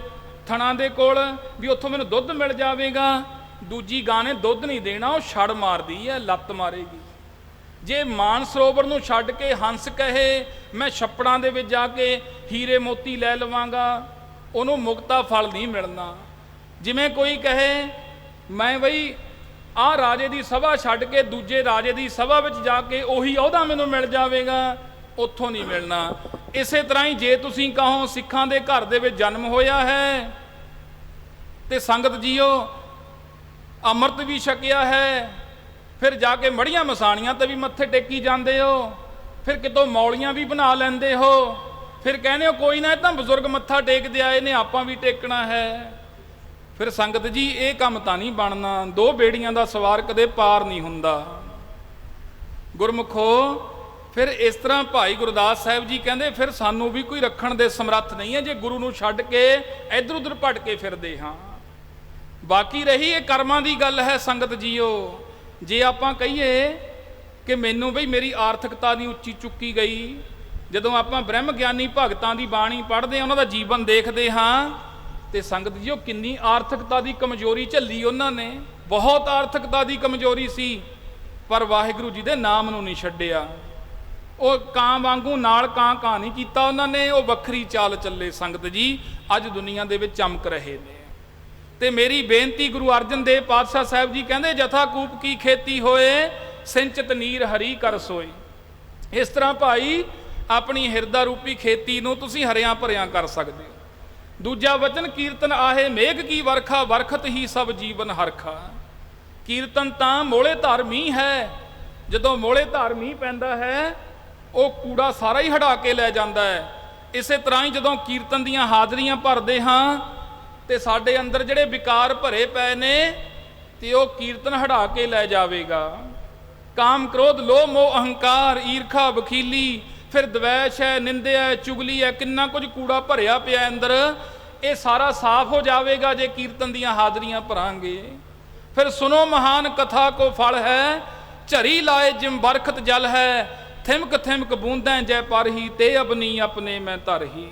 ਥਣਾ ਦੇ ਕੋਲ ਵੀ ਉੱਥੋਂ ਮੈਨੂੰ ਦੁੱਧ ਮਿਲ ਜਾਵੇਗਾ, ਦੂਜੀ ਗਾਂ ਨੇ ਦੁੱਧ ਨਹੀਂ ਦੇਣਾ, ਉਹ ਛੜ ਮਾਰਦੀ ਹੈ, ਲੱਤ ਮਾਰੇਗੀ। ਜੇ ਮਾਨ ਸਰੋਵਰ ਨੂੰ ਛੱਡ ਕੇ ਹੰਸ ਕਹੇ ਮੈਂ ਛੱਪੜਾਂ ਦੇ ਵਿੱਚ ਜਾ ਕੇ ਹੀਰੇ ਮੋਤੀ ਲੈ ਲਵਾਂਗਾ, ਉਹਨੂੰ ਮੁਕਤਾ ਫਲ ਨਹੀਂ ਮਿਲਣਾ। ਜਿਵੇਂ ਕੋਈ ਕਹੇ ਮੈਂ ਬਈ ਆਹ ਰਾਜੇ ਦੀ ਸਭਾ ਛੱਡ ਕੇ ਦੂਜੇ ਰਾਜੇ ਦੀ ਸਭਾ ਵਿੱਚ ਜਾ ਕੇ ਉਹੀ ਅਹੁਦਾ ਮੈਨੂੰ ਮਿਲ ਜਾਵੇਗਾ, ਉੱਥੋਂ ਨਹੀਂ ਮਿਲਣਾ। ਇਸੇ ਤਰ੍ਹਾਂ ਹੀ ਜੇ ਤੁਸੀਂ ਕਹੋ ਸਿੱਖਾਂ ਦੇ ਘਰ ਦੇ ਵਿੱਚ ਜਨਮ ਹੋਇਆ ਹੈ ਤੇ ਸੰਗਤ ਜੀਓ ਅੰਮ੍ਰਿਤ ਵੀ ਛਕਿਆ ਹੈ, ਫਿਰ ਜਾ ਕੇ ਮੜੀਆਂ ਮਸਾਣੀਆਂ ਤੇ ਵੀ ਮੱਥੇ ਟੇਕੀ ਜਾਂਦੇ ਹੋ, ਫਿਰ ਕਿਤੋਂ ਮੌਲੀਆਂ ਵੀ ਬਣਾ ਲੈਂਦੇ ਹੋ, ਫਿਰ ਕਹਿੰਦੇ ਹੋ ਕੋਈ ਨਾ ਇਹ ਤਾਂ ਬਜ਼ੁਰਗ ਮੱਥਾ ਟੇਕਦੇ ਆਏ ਨੇ, ਆਪਾਂ ਵੀ ਟੇਕਣਾ ਹੈ। ਫਿਰ ਸੰਗਤ ਜੀ, ਇਹ ਕੰਮ ਤਾਂ ਨਹੀਂ ਬਣਨਾ। ਦੋ ਬੇੜੀਆਂ ਦਾ ਸਵਾਰ ਕਦੇ ਪਾਰ ਨਹੀਂ ਹੁੰਦਾ। ਗੁਰਮੁਖੋ, ਫਿਰ ਇਸ ਤਰ੍ਹਾਂ ਭਾਈ ਗੁਰਦਾਸ ਸਾਹਿਬ ਜੀ ਕਹਿੰਦੇ ਫਿਰ ਸਾਨੂੰ ਵੀ ਕੋਈ ਰੱਖਣ ਦੇ ਸਮਰੱਥ ਨਹੀਂ ਹੈ ਜੇ ਗੁਰੂ ਨੂੰ ਛੱਡ ਕੇ ਇੱਧਰ ਉੱਧਰ ਭਟਕੇ ਫਿਰਦੇ ਹਾਂ। ਬਾਕੀ ਰਹੀ ਇਹ ਕਰਮਾਂ ਦੀ ਗੱਲ ਹੈ ਸੰਗਤ ਜੀਓ। ਜੇ ਆਪਾਂ ਕਹੀਏ ਕਿ ਮੈਨੂੰ ਬਈ ਮੇਰੀ ਆਰਥਿਕਤਾ ਨਹੀਂ ਉੱਚੀ ਚੁੱਕੀ ਗਈ, ਜਦੋਂ ਆਪਾਂ ਬ੍ਰਹਮ ਗਿਆਨੀ ਭਗਤਾਂ ਦੀ ਬਾਣੀ ਪੜ੍ਹਦੇ ਹਾਂ, ਉਹਨਾਂ ਦਾ ਜੀਵਨ ਦੇਖਦੇ ਹਾਂ, ਤੇ ਸੰਗਤ ਜੀਓ ਕਿੰਨੀ ਆਰਥਿਕਤਾ ਦੀ ਕਮਜ਼ੋਰੀ ਝੱਲੀ ਉਹਨਾਂ ਨੇ, ਬਹੁਤ ਆਰਥਿਕਤਾ ਦੀ ਕਮਜ਼ੋਰੀ ਸੀ, ਪਰ ਵਾਹਿਗੁਰੂ ਜੀ ਦੇ ਨਾਮ ਨੂੰ ਨਹੀਂ ਛੱਡਿਆ। ਉਹ ਕਾਂ ਵਾਂਗੂ ਨਾਲ ਕਾਂ ਨਹੀਂ ਕੀਤਾ ਉਹਨਾਂ ਨੇ, ਉਹ ਵੱਖਰੀ ਚਾਲ ਚੱਲੇ। ਸੰਗਤ ਜੀ, ਅੱਜ ਦੁਨੀਆ ਦੇ ਵਿੱਚ ਚਮਕ ਰਹੇ ਨੇ। ਤੇ ਮੇਰੀ ਬੇਨਤੀ, ਗੁਰੂ ਅਰਜਨ ਦੇਵ ਪਾਤਸ਼ਾਹ ਸਾਹਿਬ ਜੀ ਕਹਿੰਦੇ ਜਥਾ ਕੂਪ ਕੀ ਖੇਤੀ ਹੋਏ, ਸਿੰਚਤ ਨੀਰ ਹਰੀ ਕਰ ਸੋਈ। ਇਸ ਤਰ੍ਹਾਂ ਭਾਈ ਆਪਣੀ ਹਿਰਦਾ ਰੂਪੀ ਖੇਤੀ ਨੂੰ ਤੁਸੀਂ ਹਰਿਆਂ ਭਰਿਆਂ ਕਰ ਸਕਦੇ ਹੋ। ਦੂਜਾ ਵਚਨ, ਕੀਰਤਨ ਆਹੇ ਮੇਘ ਕੀ ਵਰਖਾ, ਵਰਖਤ ਹੀ ਸਭ ਜੀਵਨ ਹਰਖਾ। ਕੀਰਤਨ ਤਾਂ ਮੋਲੇ ਧਾਰ ਮੀਂਹ ਹੈ, ਜਦੋਂ ਮੋਲੇ ਧਾਰ ਮੀਂਹ ਪੈਂਦਾ ਹੈ ਉਹ ਕੂੜਾ ਸਾਰਾ ਹੀ ਹਟਾ ਕੇ ਲੈ ਜਾਂਦਾ ਹੈ। ਇਸੇ ਤਰ੍ਹਾਂ ਹੀ ਜਦੋਂ ਕੀਰਤਨ ਦੀਆਂ ਹਾਜ਼ਰੀਆਂ ਭਰਦੇ ਹਾਂ ਤੇ ਸਾਡੇ ਅੰਦਰ ਜਿਹੜੇ ਵਿਕਾਰ ਭਰੇ ਪਏ ਨੇ ਤੇ ਉਹ ਕੀਰਤਨ ਹਟਾ ਕੇ ਲੈ ਜਾਵੇਗਾ। ਕਾਮ ਕ੍ਰੋਧ ਲੋਭ ਮੋਹ ਅਹੰਕਾਰ ਈਰਖਾ ਬਖੀਲੀ, ਫਿਰ ਦਵੈਸ਼ ਹੈ, ਨਿੰਦਿਆ ਹੈ, ਚੁਗਲੀ ਹੈ, ਕਿੰਨਾ ਕੁਝ ਕੂੜਾ ਭਰਿਆ ਪਿਆ ਅੰਦਰ, ਇਹ ਸਾਰਾ ਸਾਫ਼ ਹੋ ਜਾਵੇਗਾ ਜੇ ਕੀਰਤਨ ਦੀਆਂ ਹਾਜ਼ਰੀਆਂ ਭਰਾਂਗੇ। ਫਿਰ ਸੁਨੋ ਮਹਾਨ ਕਥਾ ਕੋ ਫਲ ਹੈ, ਝਰੀ ਲਾਏ ਜਿਮ ਬਰਖਤ ਜਲ ਹੈ, ਥਿਮਕ ਥਿਮਕ ਬੂੰਦਾਂ ਜੈ ਪਰਹੀ, ਤੇ ਅਬਨੀ ਆਪਣੇ ਮੈਂ ਧਰਹੀ।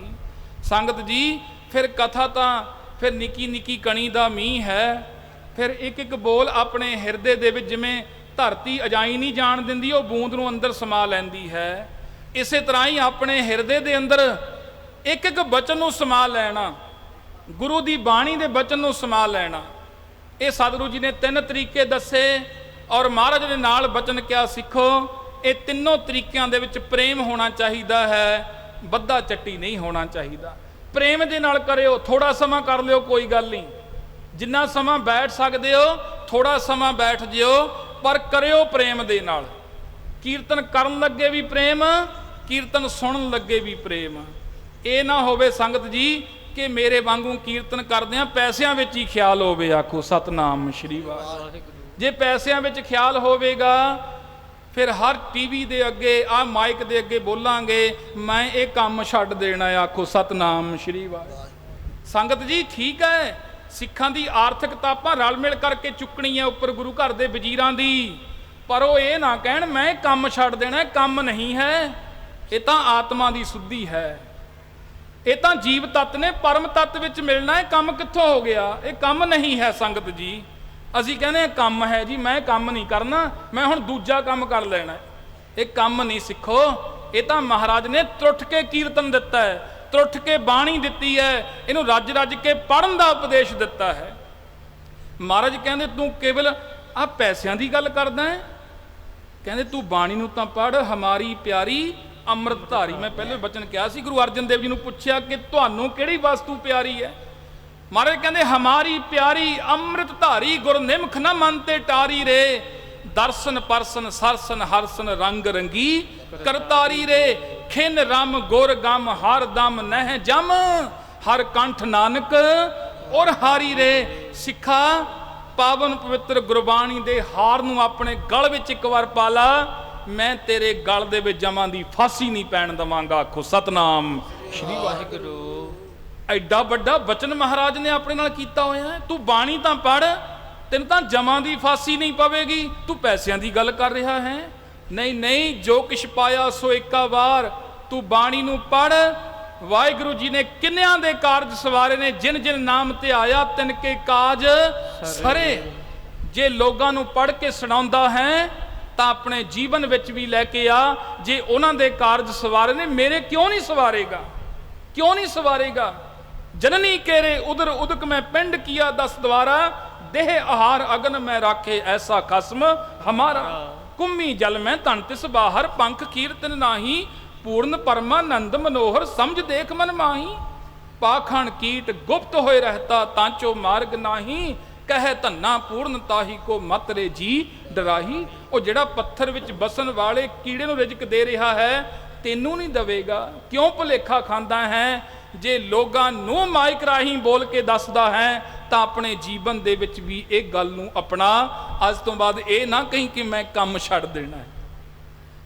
ਸੰਗਤ ਜੀ, ਫਿਰ ਕਥਾ ਤਾਂ ਫਿਰ ਨਿੱਕੀ ਨਿੱਕੀ ਕਣੀ ਦਾ ਮੀਂਹ ਹੈ, ਫਿਰ ਇੱਕ ਇੱਕ ਬੋਲ ਆਪਣੇ ਹਿਰਦੇ ਦੇ ਵਿੱਚ ਜਿਵੇਂ ਧਰਤੀ ਅਜਾਈ ਨਹੀਂ ਜਾਣ ਦਿੰਦੀ, ਉਹ ਬੂੰਦ ਨੂੰ ਅੰਦਰ ਸਮਾ ਲੈਂਦੀ ਹੈ। ਇਸੇ ਤਰ੍ਹਾਂ ਹੀ ਆਪਣੇ ਹਿਰਦੇ ਦੇ ਅੰਦਰ ਇੱਕ ਇੱਕ ਬਚਨ ਨੂੰ ਸਮਾ ਲੈਣਾ, ਗੁਰੂ ਦੀ ਬਾਣੀ ਦੇ ਬਚਨ ਨੂੰ ਸਮਾ ਲੈਣਾ। ਇਹ ਸਤਿਗੁਰੂ ਜੀ ਨੇ 3 ਤਰੀਕੇ ਦੱਸੇ ਔਰ ਮਹਾਰਾਜ ਦੇ ਨਾਲ ਬਚਨ ਕਿਹਾ ਸਿੱਖੋ, ਇਹ ਤਿੰਨੋਂ ਤਰੀਕਿਆਂ ਦੇ ਵਿੱਚ ਪ੍ਰੇਮ ਹੋਣਾ ਚਾਹੀਦਾ ਹੈ, ਬੱਧਾ ਚੱਟੀ ਨਹੀਂ ਹੋਣਾ ਚਾਹੀਦਾ। ਪ੍ਰੇਮ ਦੇ ਨਾਲ ਕਰਿਓ, ਥੋੜਾ ਸਮਾਂ ਕਰ ਲਿਓ ਕੋਈ ਗੱਲ ਨਹੀਂ, ਜਿੰਨਾ ਸਮਾਂ ਬੈਠ ਸਕਦੇ ਹੋ ਥੋੜਾ ਸਮਾਂ ਬੈਠ ਜਿਓ, ਪਰ ਕਰਿਓ ਪ੍ਰੇਮ ਦੇ ਨਾਲ। ਕੀਰਤਨ ਕਰਨ ਲੱਗੇ ਵੀ ਪ੍ਰੇਮ, ਕੀਰਤਨ ਸੁਣਨ ਲੱਗੇ ਵੀ ਪ੍ਰੇਮ। ਇਹ ਨਾ ਹੋਵੇ ਸੰਗਤ ਜੀ ਕਿ ਮੇਰੇ ਵਾਂਗੂ ਕੀਰਤਨ ਕਰਦਿਆਂ ਪੈਸਿਆਂ ਵਿੱਚ ਹੀ ਖਿਆਲ ਹੋਵੇ। ਆਖੋ ਸਤਨਾਮ ਸ਼੍ਰੀ ਵਾਹਿਗੁਰੂ। ਜੇ ਪੈਸਿਆਂ ਵਿੱਚ ਖਿਆਲ ਹੋਵੇਗਾ ਫਿਰ ਹਰ ਟੀਵੀ ਦੇ ਅੱਗੇ ਆਹ ਮਾਈਕ ਦੇ ਅੱਗੇ ਬੋਲਾਂਗੇ ਮੈਂ ਇਹ ਕੰਮ ਛੱਡ ਦੇਣਾ। ਆਖੋ ਸਤਨਾਮ ਸ਼੍ਰੀ ਵਾਹਿਗੁਰੂ। ਸੰਗਤ ਜੀ ਠੀਕ ਹੈ, ਸਿੱਖਾਂ ਦੀ ਆਰਥਿਕਤਾ ਆਪਾਂ ਰਲ ਮਿਲ ਕਰਕੇ ਚੁੱਕਣੀ ਹੈ ਉੱਪਰ ਗੁਰੂ ਘਰ ਦੇ ਵਜ਼ੀਰਾਂ ਦੀ, ਪਰ ਉਹ ਇਹ ਨਾ ਕਹਿਣ ਮੈਂ ਕੰਮ ਛੱਡ ਦੇਣਾ। ਕੰਮ ਨਹੀਂ ਹੈ, ਇਹ ਤਾਂ ਆਤਮਾ ਦੀ ਸੁੱਧੀ ਹੈ, ਇਹ ਤਾਂ ਜੀਵ ਤੱਤ ਨੇ ਪਰਮ ਤੱਤ ਵਿੱਚ ਮਿਲਣਾ। ਇਹ ਕੰਮ ਕਿੱਥੋਂ ਹੋ ਗਿਆ? ਇਹ ਕੰਮ ਨਹੀਂ ਹੈ ਸੰਗਤ ਜੀ। ਅਸੀਂ ਕਹਿੰਦੇ ਕੰਮ ਹੈ ਜੀ, ਮੈਂ ਕੰਮ ਨਹੀਂ ਕਰਨਾ, ਮੈਂ ਹੁਣ ਦੂਜਾ ਕੰਮ ਕਰ ਲੈਣਾ। ਇਹ ਕੰਮ ਨਹੀਂ ਸਿੱਖੋ, ਇਹ ਤਾਂ ਮਹਾਰਾਜ ਨੇ ਟੁੱਟ ਕੇ ਕੀਰਤਨ ਦਿੱਤਾ ਹੈ, ਟੁੱਟ ਕੇ ਬਾਣੀ ਦਿੱਤੀ ਹੈ, ਇਹਨੂੰ ਰੱਜ ਰੱਜ ਕੇ ਪੜ੍ਹਨ ਦਾ ਉਪਦੇਸ਼ ਦਿੱਤਾ ਹੈ। ਮਹਾਰਾਜ ਕਹਿੰਦੇ ਤੂੰ ਕੇਵਲ ਆ ਪੈਸਿਆਂ ਦੀ ਗੱਲ ਕਰਦਾ ਹੈ? ਕਹਿੰਦੇ ਤੂੰ ਬਾਣੀ ਨੂੰ ਤਾਂ ਪੜ੍ਹ, ਹਮਾਰੀ ਪਿਆਰੀ ਅੰਮ੍ਰਿਤ ਧਾਰੀ। ਮੈਂ ਪਹਿਲੇ ਬਚਨ ਕਿਹਾ ਸੀ, ਗੁਰੂ ਅਰਜਨ ਦੇਵ ਜੀ ਨੂੰ ਪੁੱਛਿਆ ਕਿ ਤੁਹਾਨੂੰ ਕਿਹੜੀ ਵਸਤੂ ਪਿਆਰੀ ਹੈ? ਮਹਾਰਾਜ ਕਹਿੰਦੇ ਹਮਾਰੀ ਪਿਆਰੀ ਅੰਮ੍ਰਿਤ ਧਾਰੀ, ਗੁਰ ਨਿਮਖ ਨਾ ਮਨ ਤੇ ਟਾਰੀ ਰੇ, ਦਰਸ਼ਨ ਪਰਸਨ ਸਰਸਨ ਹਰਸਨ ਰੰਗ ਰੰਗੀ ਕਰਤਾਰੀ ਰੇ, ਖਿਨ ਰਮ ਗੁਰ ਗਮ ਹਰ ਦਮ ਨਹਿ ਜਮ, ਹਰ ਕੰਠ ਨਾਨਕ ਔਰ ਹਾਰੀ ਰੇ। ਸਿੱਖਾ ਪਾਵਨ ਪਵਿੱਤਰ ਗੁਰਬਾਣੀ ਦੇ ਹਾਰ ਨੂੰ ਆਪਣੇ ਗਲ ਵਿੱਚ ਇੱਕ ਵਾਰ ਪਾ ਲਾ, ਮੈਂ ਤੇਰੇ ਗਲ ਦੇ ਵਿੱਚ ਜਮਾਂ ਦੀ ਫਾਸੀ ਨਹੀਂ ਪੈਣ ਦਵਾਂਗਾ। ਆਖੋ ਸਤਨਾਮ ਸ਼੍ਰੀ ਵਾਹਿਗੁਰੂ। ਐਡਾ ਵੱਡਾ ਬਚਨ ਮਹਾਰਾਜ ਨੇ ਆਪਣੇ ਨਾਲ ਕੀਤਾ ਹੋਇਆ। ਤੂੰ ਬਾਣੀ ਤਾਂ ਪੜ੍ਹ, ਤੈਨੂੰ ਤਾਂ ਜਮਾਂ ਦੀ ਫਾਸੀ ਨਹੀਂ ਪਵੇਗੀ। ਤੂੰ ਪੈਸਿਆਂ ਦੀ ਗੱਲ ਕਰ ਰਿਹਾ ਹੈ? ਨਹੀਂ ਨਹੀਂ, ਜੋ ਕਿਛ ਪਾਇਆ ਸੋ ਇੱਕਾ ਵਾਰ। ਤੂੰ ਬਾਣੀ ਨੂੰ ਪੜ੍ਹ। ਵਾਹਿਗੁਰੂ ਜੀ ਨੇ ਕਿੰਨਿਆਂ ਦੇ ਕਾਰਜ ਸਵਾਰੇ ਨੇ, ਜਿਨ ਜਿਨ ਨਾਮ ਤੇ ਆਇਆ ਤਿਨ ਕੇ ਕਾਜ ਸਰੇ। ਜੇ ਲੋਕਾਂ ਨੂੰ ਪੜ੍ਹ ਕੇ ਸੁਣਾਉਂਦਾ ਹੈ ਤਾਂ ਆਪਣੇ ਜੀਵਨ ਵਿੱਚ ਵੀ ਲੈ ਕੇ ਆ। ਜੇ ਉਹਨਾਂ ਦੇ ਕਾਰਜ ਸਵਾਰੇ ਨੇ, ਮੇਰੇ ਕਿਉਂ ਨਹੀਂ ਸਵਾਰੇਗਾ? ਕਿਉਂ ਨਹੀਂ ਸਵਾਰੇਗਾ? ਜਨਨੀ ਕੇਰੇ ਉਦਰ ਉਦਕ ਮੈਂ ਪਿੰਡ ਕੀਆ 10 ਦਵਾਰਾ, ਦੇਹ ਆਹਾਰ ਅਗਨ ਮੈਂ ਰਾਖੇ ਐਸਾ ਖਸਮ ਹਮਾਰਾ। ਕੁੰਮੀ ਜਲ ਮੈਂ ਧਨ ਤਿਸ ਬਾਹਰ, ਪੰਖ ਕੀਰਤਨ ਨਾਹੀ, ਪੂਰਨ ਪਰਮਾਨੰਦ ਮਨੋਹਰ ਸਮਝ ਦੇਖ ਮਨ ਮਾਹੀ। ਪਾਖਣ ਕੀਟ ਗੁਪਤ ਹੋਏ ਰਹਤਾ, ਤਾਂਚੋ ਮਾਰਗ ਨਾਹੀ, ਕਹੇ ਧੰਨਾ ਪੂਰਨ ਤਾਹੀ ਕੋ ਮਤ ਰੇ ਜੀ ਡਰਾਹੀ। ਉਹ ਜਿਹੜਾ ਪੱਥਰ ਵਿੱਚ ਬਸਣ ਵਾਲੇ ਕੀੜੇ ਨੂੰ ਰਿਜ਼ਕ ਦੇ ਰਿਹਾ ਹੈ, ਤੈਨੂੰ ਨਹੀਂ ਦੇਵੇਗਾ। ਕਿਉਂ ਭੁਲੇਖਾ ਖਾਂਦਾ ਹੈ? ਜੇ ਲੋਕਾਂ ਨੂੰ ਮਾਈਕ ਰਾਹੀਂ ਬੋਲ ਕੇ ਦੱਸਦਾ ਹੈ ਤਾਂ ਆਪਣੇ ਜੀਵਨ ਦੇ ਵਿੱਚ ਵੀ ਇਹ ਗੱਲ ਨੂੰ ਆਪਣਾ। ਅੱਜ ਤੋਂ ਬਾਅਦ ਇਹ ਨਾ ਕਹੀਂ ਕਿ ਮੈਂ ਕੰਮ ਛੱਡ ਦੇਣਾ ਹੈ।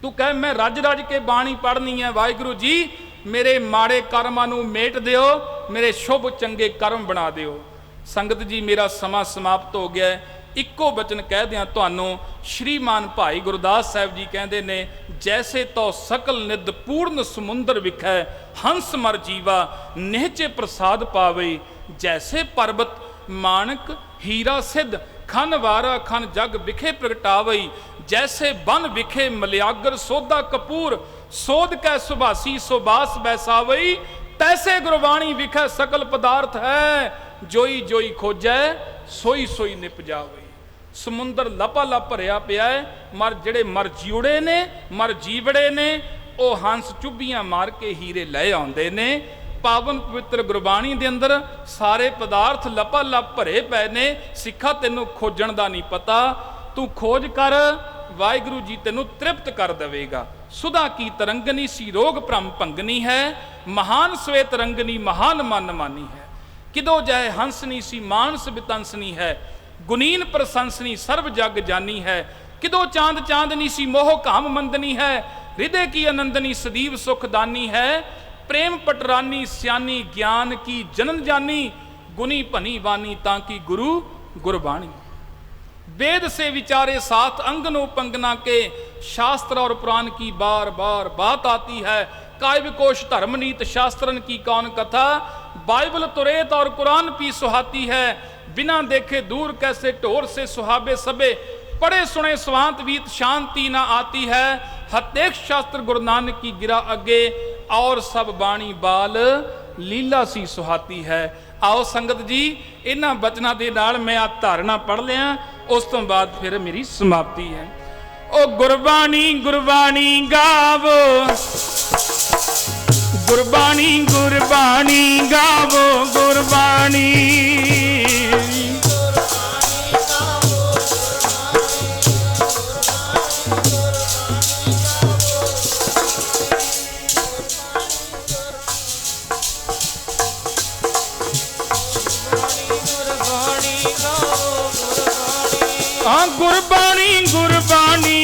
ਤੂੰ ਕਹਿ ਮੈਂ ਰੱਜ ਰੱਜ ਕੇ ਬਾਣੀ ਪੜ੍ਹਨੀ ਹੈ। ਵਾਹਿਗੁਰੂ ਜੀ ਮੇਰੇ ਮਾੜੇ ਕਰਮਾਂ ਨੂੰ ਮੇਟ ਦਿਓ, ਮੇਰੇ ਸ਼ੁਭ ਚੰਗੇ ਕਰਮ ਬਣਾ ਦਿਓ। ਸੰਗਤ ਜੀ ਮੇਰਾ ਸਮਾਂ ਸਮਾਪਤ ਹੋ ਗਿਆ। ਇੱਕੋ ਬਚਨ ਕਹਿ ਦਿਆਂ ਤੁਹਾਨੂੰ। ਸ਼੍ਰੀਮਾਨ ਭਾਈ ਗੁਰਦਾਸ ਸਾਹਿਬ ਜੀ ਕਹਿੰਦੇ ਨੇ, ਜੈਸੇ ਤੋ ਸਕਲ ਨਿਧ ਪੂਰਨ ਸਮੁੰਦਰ ਵਿਖੈ, ਹੰਸ ਮਰ ਜੀਵਾ ਨਿਹਚੇ ਪ੍ਰਸਾਦ ਪਾਵੇ। ਜੈਸੇ ਪਰਬਤ ਮਾਣਕ ਹੀਰਾ ਸਿੱਧ, ਖਨ ਵਾਰਾ ਖਨ ਜਗ ਵਿਖੇ ਪ੍ਰਗਟਾਵਈ। ਜੈਸੇ ਬਨ ਵਿਖੇ ਮਲਿਆਗਰ ਸੋਧਾ ਕਪੂਰ, ਸੋਧ ਕੈ ਸੁਭਾਸੀ ਸੁਬਾਸ ਬੈਸਾਵਈ। ਤੈਸੇ ਗੁਰਬਾਣੀ ਵਿਖੇ ਸਕਲ ਪਦਾਰਥ ਹੈ, ਜੋਈ ਜੋਈ ਖੋਜੈ ਸੋਈ ਸੋਈ ਨਿਪ ਜਾਵੇ। ਸਮੁੰਦਰ ਲਪਾ ਲਪ ਭਰਿਆ ਪਿਆ ਹੈ। ਜਿਹੜੇ ਮਰ ਜਿਉੜੇ ਨੇ, ਮਰ ਜੀਵੜੇ ਨੇ, ਉਹ ਹੰਸ ਚੁੱਭੀਆਂ ਮਾਰ ਕੇ ਹੀਰੇ ਲੈ ਆਉਂਦੇ ਨੇ। ਪਾਵਨ ਪਵਿੱਤਰ ਗੁਰਬਾਣੀ ਦੇ ਅੰਦਰ ਸਾਰੇ ਪਦਾਰਥ ਲਪਾ ਲਪ ਭਰੇ ਪਏ ਨੇ। ਸਿੱਖਾ ਤੈਨੂੰ ਖੋਜਣ ਦਾ ਨਹੀਂ ਪਤਾ, ਤੂੰ ਖੋਜ ਕਰ, ਵਾਹਿਗੁਰੂ ਜੀ ਤੈਨੂੰ ਤ੍ਰਿਪਤ ਕਰ ਦੇਵੇਗਾ। ਸੁਧਾ ਕੀ ਤਰੰਗਨੀ ਸੀ ਰੋਗ ਭ੍ਰਮ ਭੰਗਨੀ ਹੈ, ਮਹਾਨ ਸਵੇ ਤਰੰਗਨੀ ਮਹਾਨ ਮਨ ਮਾਨੀ ਹੈ। ਕਿਦੋ ਜਾਏ ਹੰਸਨੀ ਸੀ ਮਾਨਸ ਬਿਤੰਸਨੀ ਹੈ, ਗੁਨੀਨ ਪ੍ਰਸੰਸਨੀ ਸਰਬ ਜਗ ਜਾਨੀ ਹੈ। ਕਿਦੋ ਚਾंद चांदनी सी मोह काम मंदनी है, हृदय की आनंदनी सदीव सुखदानी है। प्रेम पटरानी सियानी ज्ञान की जनन जानी, गुनी भनी वानी ताकि गुरु गुरबाणी। वेद से विचारे साथ अंगनो पंगना के, शास्त्र और पुराण की बार बार बात आती है। काव्य कोश धर्मनीत शास्त्रन की कौन कथा, बाइबल तुरेत और कुरान पी सुहाती है। बिना देखे दूर कैसे ढोर से सुहाबे सबे, पढ़े सुने स्वांत वीत शांति ना आती है। हतेक शास्त्र गुरु नानक की गिरा अगे, और सब बाणी बाल लीला सी सुहाती है। आओ संगत जी इन्हां बचनां दे नाल मैं आ धारणा पढ़ लिया, उस तो बाद फिर मेरी समाप्ति है। ओ गुरबाणी गुरबाणी गावो, गुरबाणी गुरबाणी गावो, गुरबाणी गुरबाणी गुरबाणी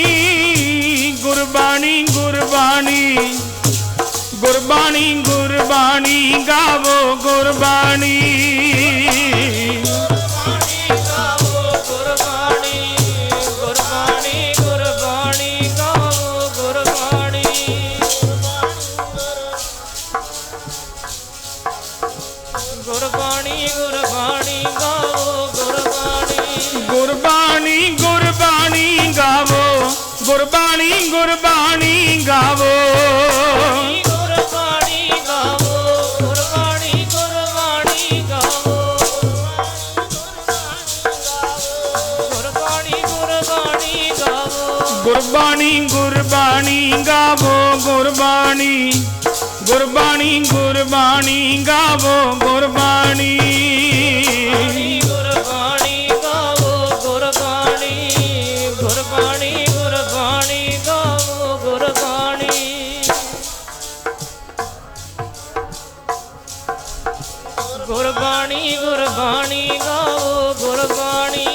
गुरबाणी गुरबाणी गुरबाणी गुरबाणी गावो गुरबाणी गावो गुरबाणी गुरबाणी गुरबाणी गावो गुरबाणी ਗੁਰਬਾਣੀ ਗੁਰਬਾਣੀ ਗਾਵੋ ਗੁਰਬਾਣੀ ਗੁਰਬਾਣੀ ਗੁਰਬਾਣੀ ਗਾਵੋ ਗੁਰਬਾਣੀ ਗੁਰਬਾਣੀ ਗਾਵੋ ਗੁਰਬਾਣੀ ਗਾਵੋ ਗੁਰਬਾਣੀ ਗੁਰਬਾਣੀ ਗਾਵੋ ਗੁਰਬਾਣੀ ਗੁਰਬਾਣੀ ਗਾਵੋ ਗੁਰਬਾਣੀ ਗੁਰਬਾਣੀ ਗਾਵੋ ਗੁਰਬਾਣੀ ਗੁਰਬਾਣੀ ਗੁਰਬਾਣੀ ਗਾਵੋ ਗੁਰਬਾਣੀ ਗੁਰਬਾਣੀ ਗਾਵੋ ਗੁਰਬਾਣੀ ਗੁਰਬਾਣੀ ਗੁਰਬਾਣੀ ਗਾਵੋ ਗੁਰਬਾਣੀ ਗੁਰਬਾਣੀ ਗੁਰਬਾਣੀ ਗਾਵੋ ਗੁਰਬਾਣੀ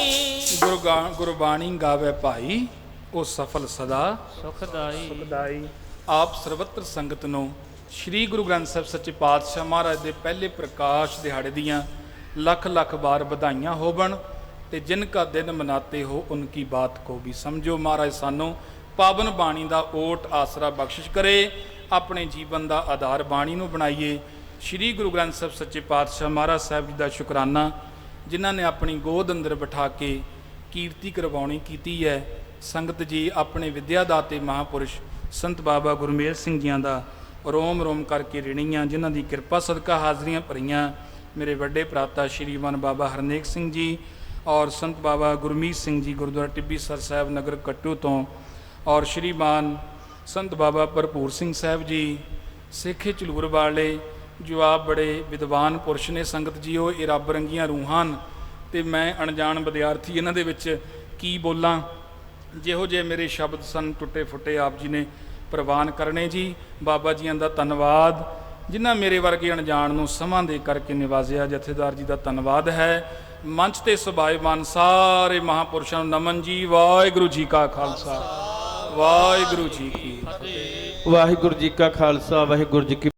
ਗੁਰਬਾਣੀ ਗਾਵੇ ਭਾਈ ਉਹ ਸਫਲ ਸਦਾ ਸੁਖਦਾਈ ਆਪ ਸਰਬੱਤਰ ਸੰਗਤ ਨੂੰ ਸ੍ਰੀ ਗੁਰੂ ਗ੍ਰੰਥ ਸਾਹਿਬ ਸੱਚੇ ਪਾਤਸ਼ਾਹ ਮਹਾਰਾਜ ਦੇ ਪਹਿਲੇ ਪ੍ਰਕਾਸ਼ ਦਿਹਾੜੇ ਦੀਆਂ ਲੱਖ ਲੱਖ ਬਾਰ ਵਧਾਈਆਂ ਹੋਵਣ ਤੇ ਜਿਨ ਕਾ ਦਿਨ ਮਨਾਤੇ ਹੋ ਉਨਕੀ ਬਾਤ ਕੋ ਵੀ ਸਮਝੋ। ਮਹਾਰਾਜ ਸਾਨੂੰ ਪਾਵਨ ਬਾਣੀ ਦਾ ਓਟ ਆਸਰਾ ਬਖਸ਼ਿਸ਼ ਕਰੇ, ਆਪਣੇ ਜੀਵਨ ਦਾ ਆਧਾਰ ਬਾਣੀ ਨੂੰ ਬਣਾਈਏ। ਸ੍ਰੀ ਗੁਰੂ ਗ੍ਰੰਥ ਸਾਹਿਬ ਸੱਚੇ ਪਾਤਸ਼ਾਹ ਮਹਾਰਾਜ ਸਾਹਿਬ ਜੀ ਦਾ ਸ਼ੁਕਰਾਨਾ ਜਿਨ੍ਹਾਂ ਨੇ ਆਪਣੀ ਗੋਦ ਅੰਦਰ ਬਿਠਾ ਕੇ ਕੀਰਤੀ ਕਰਵਾਉਣੀ ਕੀਤੀ ਹੈ। ਸੰਗਤ ਜੀ ਆਪਣੇ ਵਿਦਿਆ ਦਾਤੇ ਮਹਾਂਪੁਰਸ਼ ਸੰਤ ਬਾਬਾ ਗੁਰਮੇਲ ਸਿੰਘ ਜੀਆਂ ਦਾ ਰੋਮ ਰੋਮ ਕਰਕੇ ਰਿਣੀਆਂ, ਜਿਨ੍ਹਾਂ ਦੀ ਕਿਰਪਾ ਸਦਕਾ ਹਾਜ਼ਰੀਆਂ ਭਰੀਆਂ ਮੇਰੇ ਵੱਡੇ ਭਰਾਤਾ ਸ਼੍ਰੀਮਾਨ ਬਾਬਾ ਹਰਨੇਕ ਸਿੰਘ ਜੀ ਔਰ ਸੰਤ ਬਾਬਾ ਗੁਰਮੀਤ ਸਿੰਘ ਜੀ ਗੁਰਦੁਆਰਾ ਟਿੱਬੀ ਸਰ ਸਾਹਿਬ ਨਗਰ ਕੱਟੂ ਤੋਂ ਔਰ ਸ਼੍ਰੀਮਾਨ ਸੰਤ ਬਾਬਾ ਭਰਪੂਰ ਸਿੰਘ ਸਾਹਿਬ ਜੀ ਸਿੱਖੇ ਝਲੂਰ ਵਾਲੇ ਜੋ ਆਪ ਬੜੇ ਵਿਦਵਾਨ ਪੁਰਸ਼ ਨੇ। ਸੰਗਤ ਜੀਓ ਇਹ ਰੱਬ ਰੰਗੀਆਂ ਰੂਹਾਂ ਤੇ ਮੈਂ ਅਣਜਾਣ ਵਿਦਿਆਰਥੀ ਇਹਨਾਂ ਦੇ ਵਿੱਚ ਕੀ ਬੋਲਾਂ। ਜਿਹੋ ਜਿਹੇ ਮੇਰੇ ਸ਼ਬਦ ਸਨ ਟੁੱਟੇ ਫੁੱਟੇ ਆਪ ਜੀ ਨੇ ਪ੍ਰਵਾਨ ਕਰਨੇ ਜੀ। ਬਾਬਾ ਜੀਆਂ ਦਾ ਧੰਨਵਾਦ ਜਿਨ੍ਹਾਂ ਮੇਰੇ ਵਰਗੇ ਅਣਜਾਣ ਨੂੰ ਸਮਾਂ ਦੇ ਕਰਕੇ ਨਿਵਾਜ਼ਿਆ। ਜਥੇਦਾਰ ਜੀ ਦਾ ਧੰਨਵਾਦ ਹੈ। ਮੰਚ ਤੇ ਸੁਭਾਏਮਾਨ ਸਾਰੇ ਮਹਾਂਪੁਰਸ਼ਾਂ ਨੂੰ ਨਮਨ ਜੀ। ਵਾਹਿਗੁਰੂ ਜੀ ਕਾ ਖਾਲਸਾ ਵਾਹਿਗੁਰੂ ਜੀ ਕੀ ਫਤਿਹ। ਵਾਹਿਗੁਰੂ ਜੀ ਕਾ ਖਾਲਸਾ ਵਾਹਿਗੁਰੂ ਜੀ ਕੀ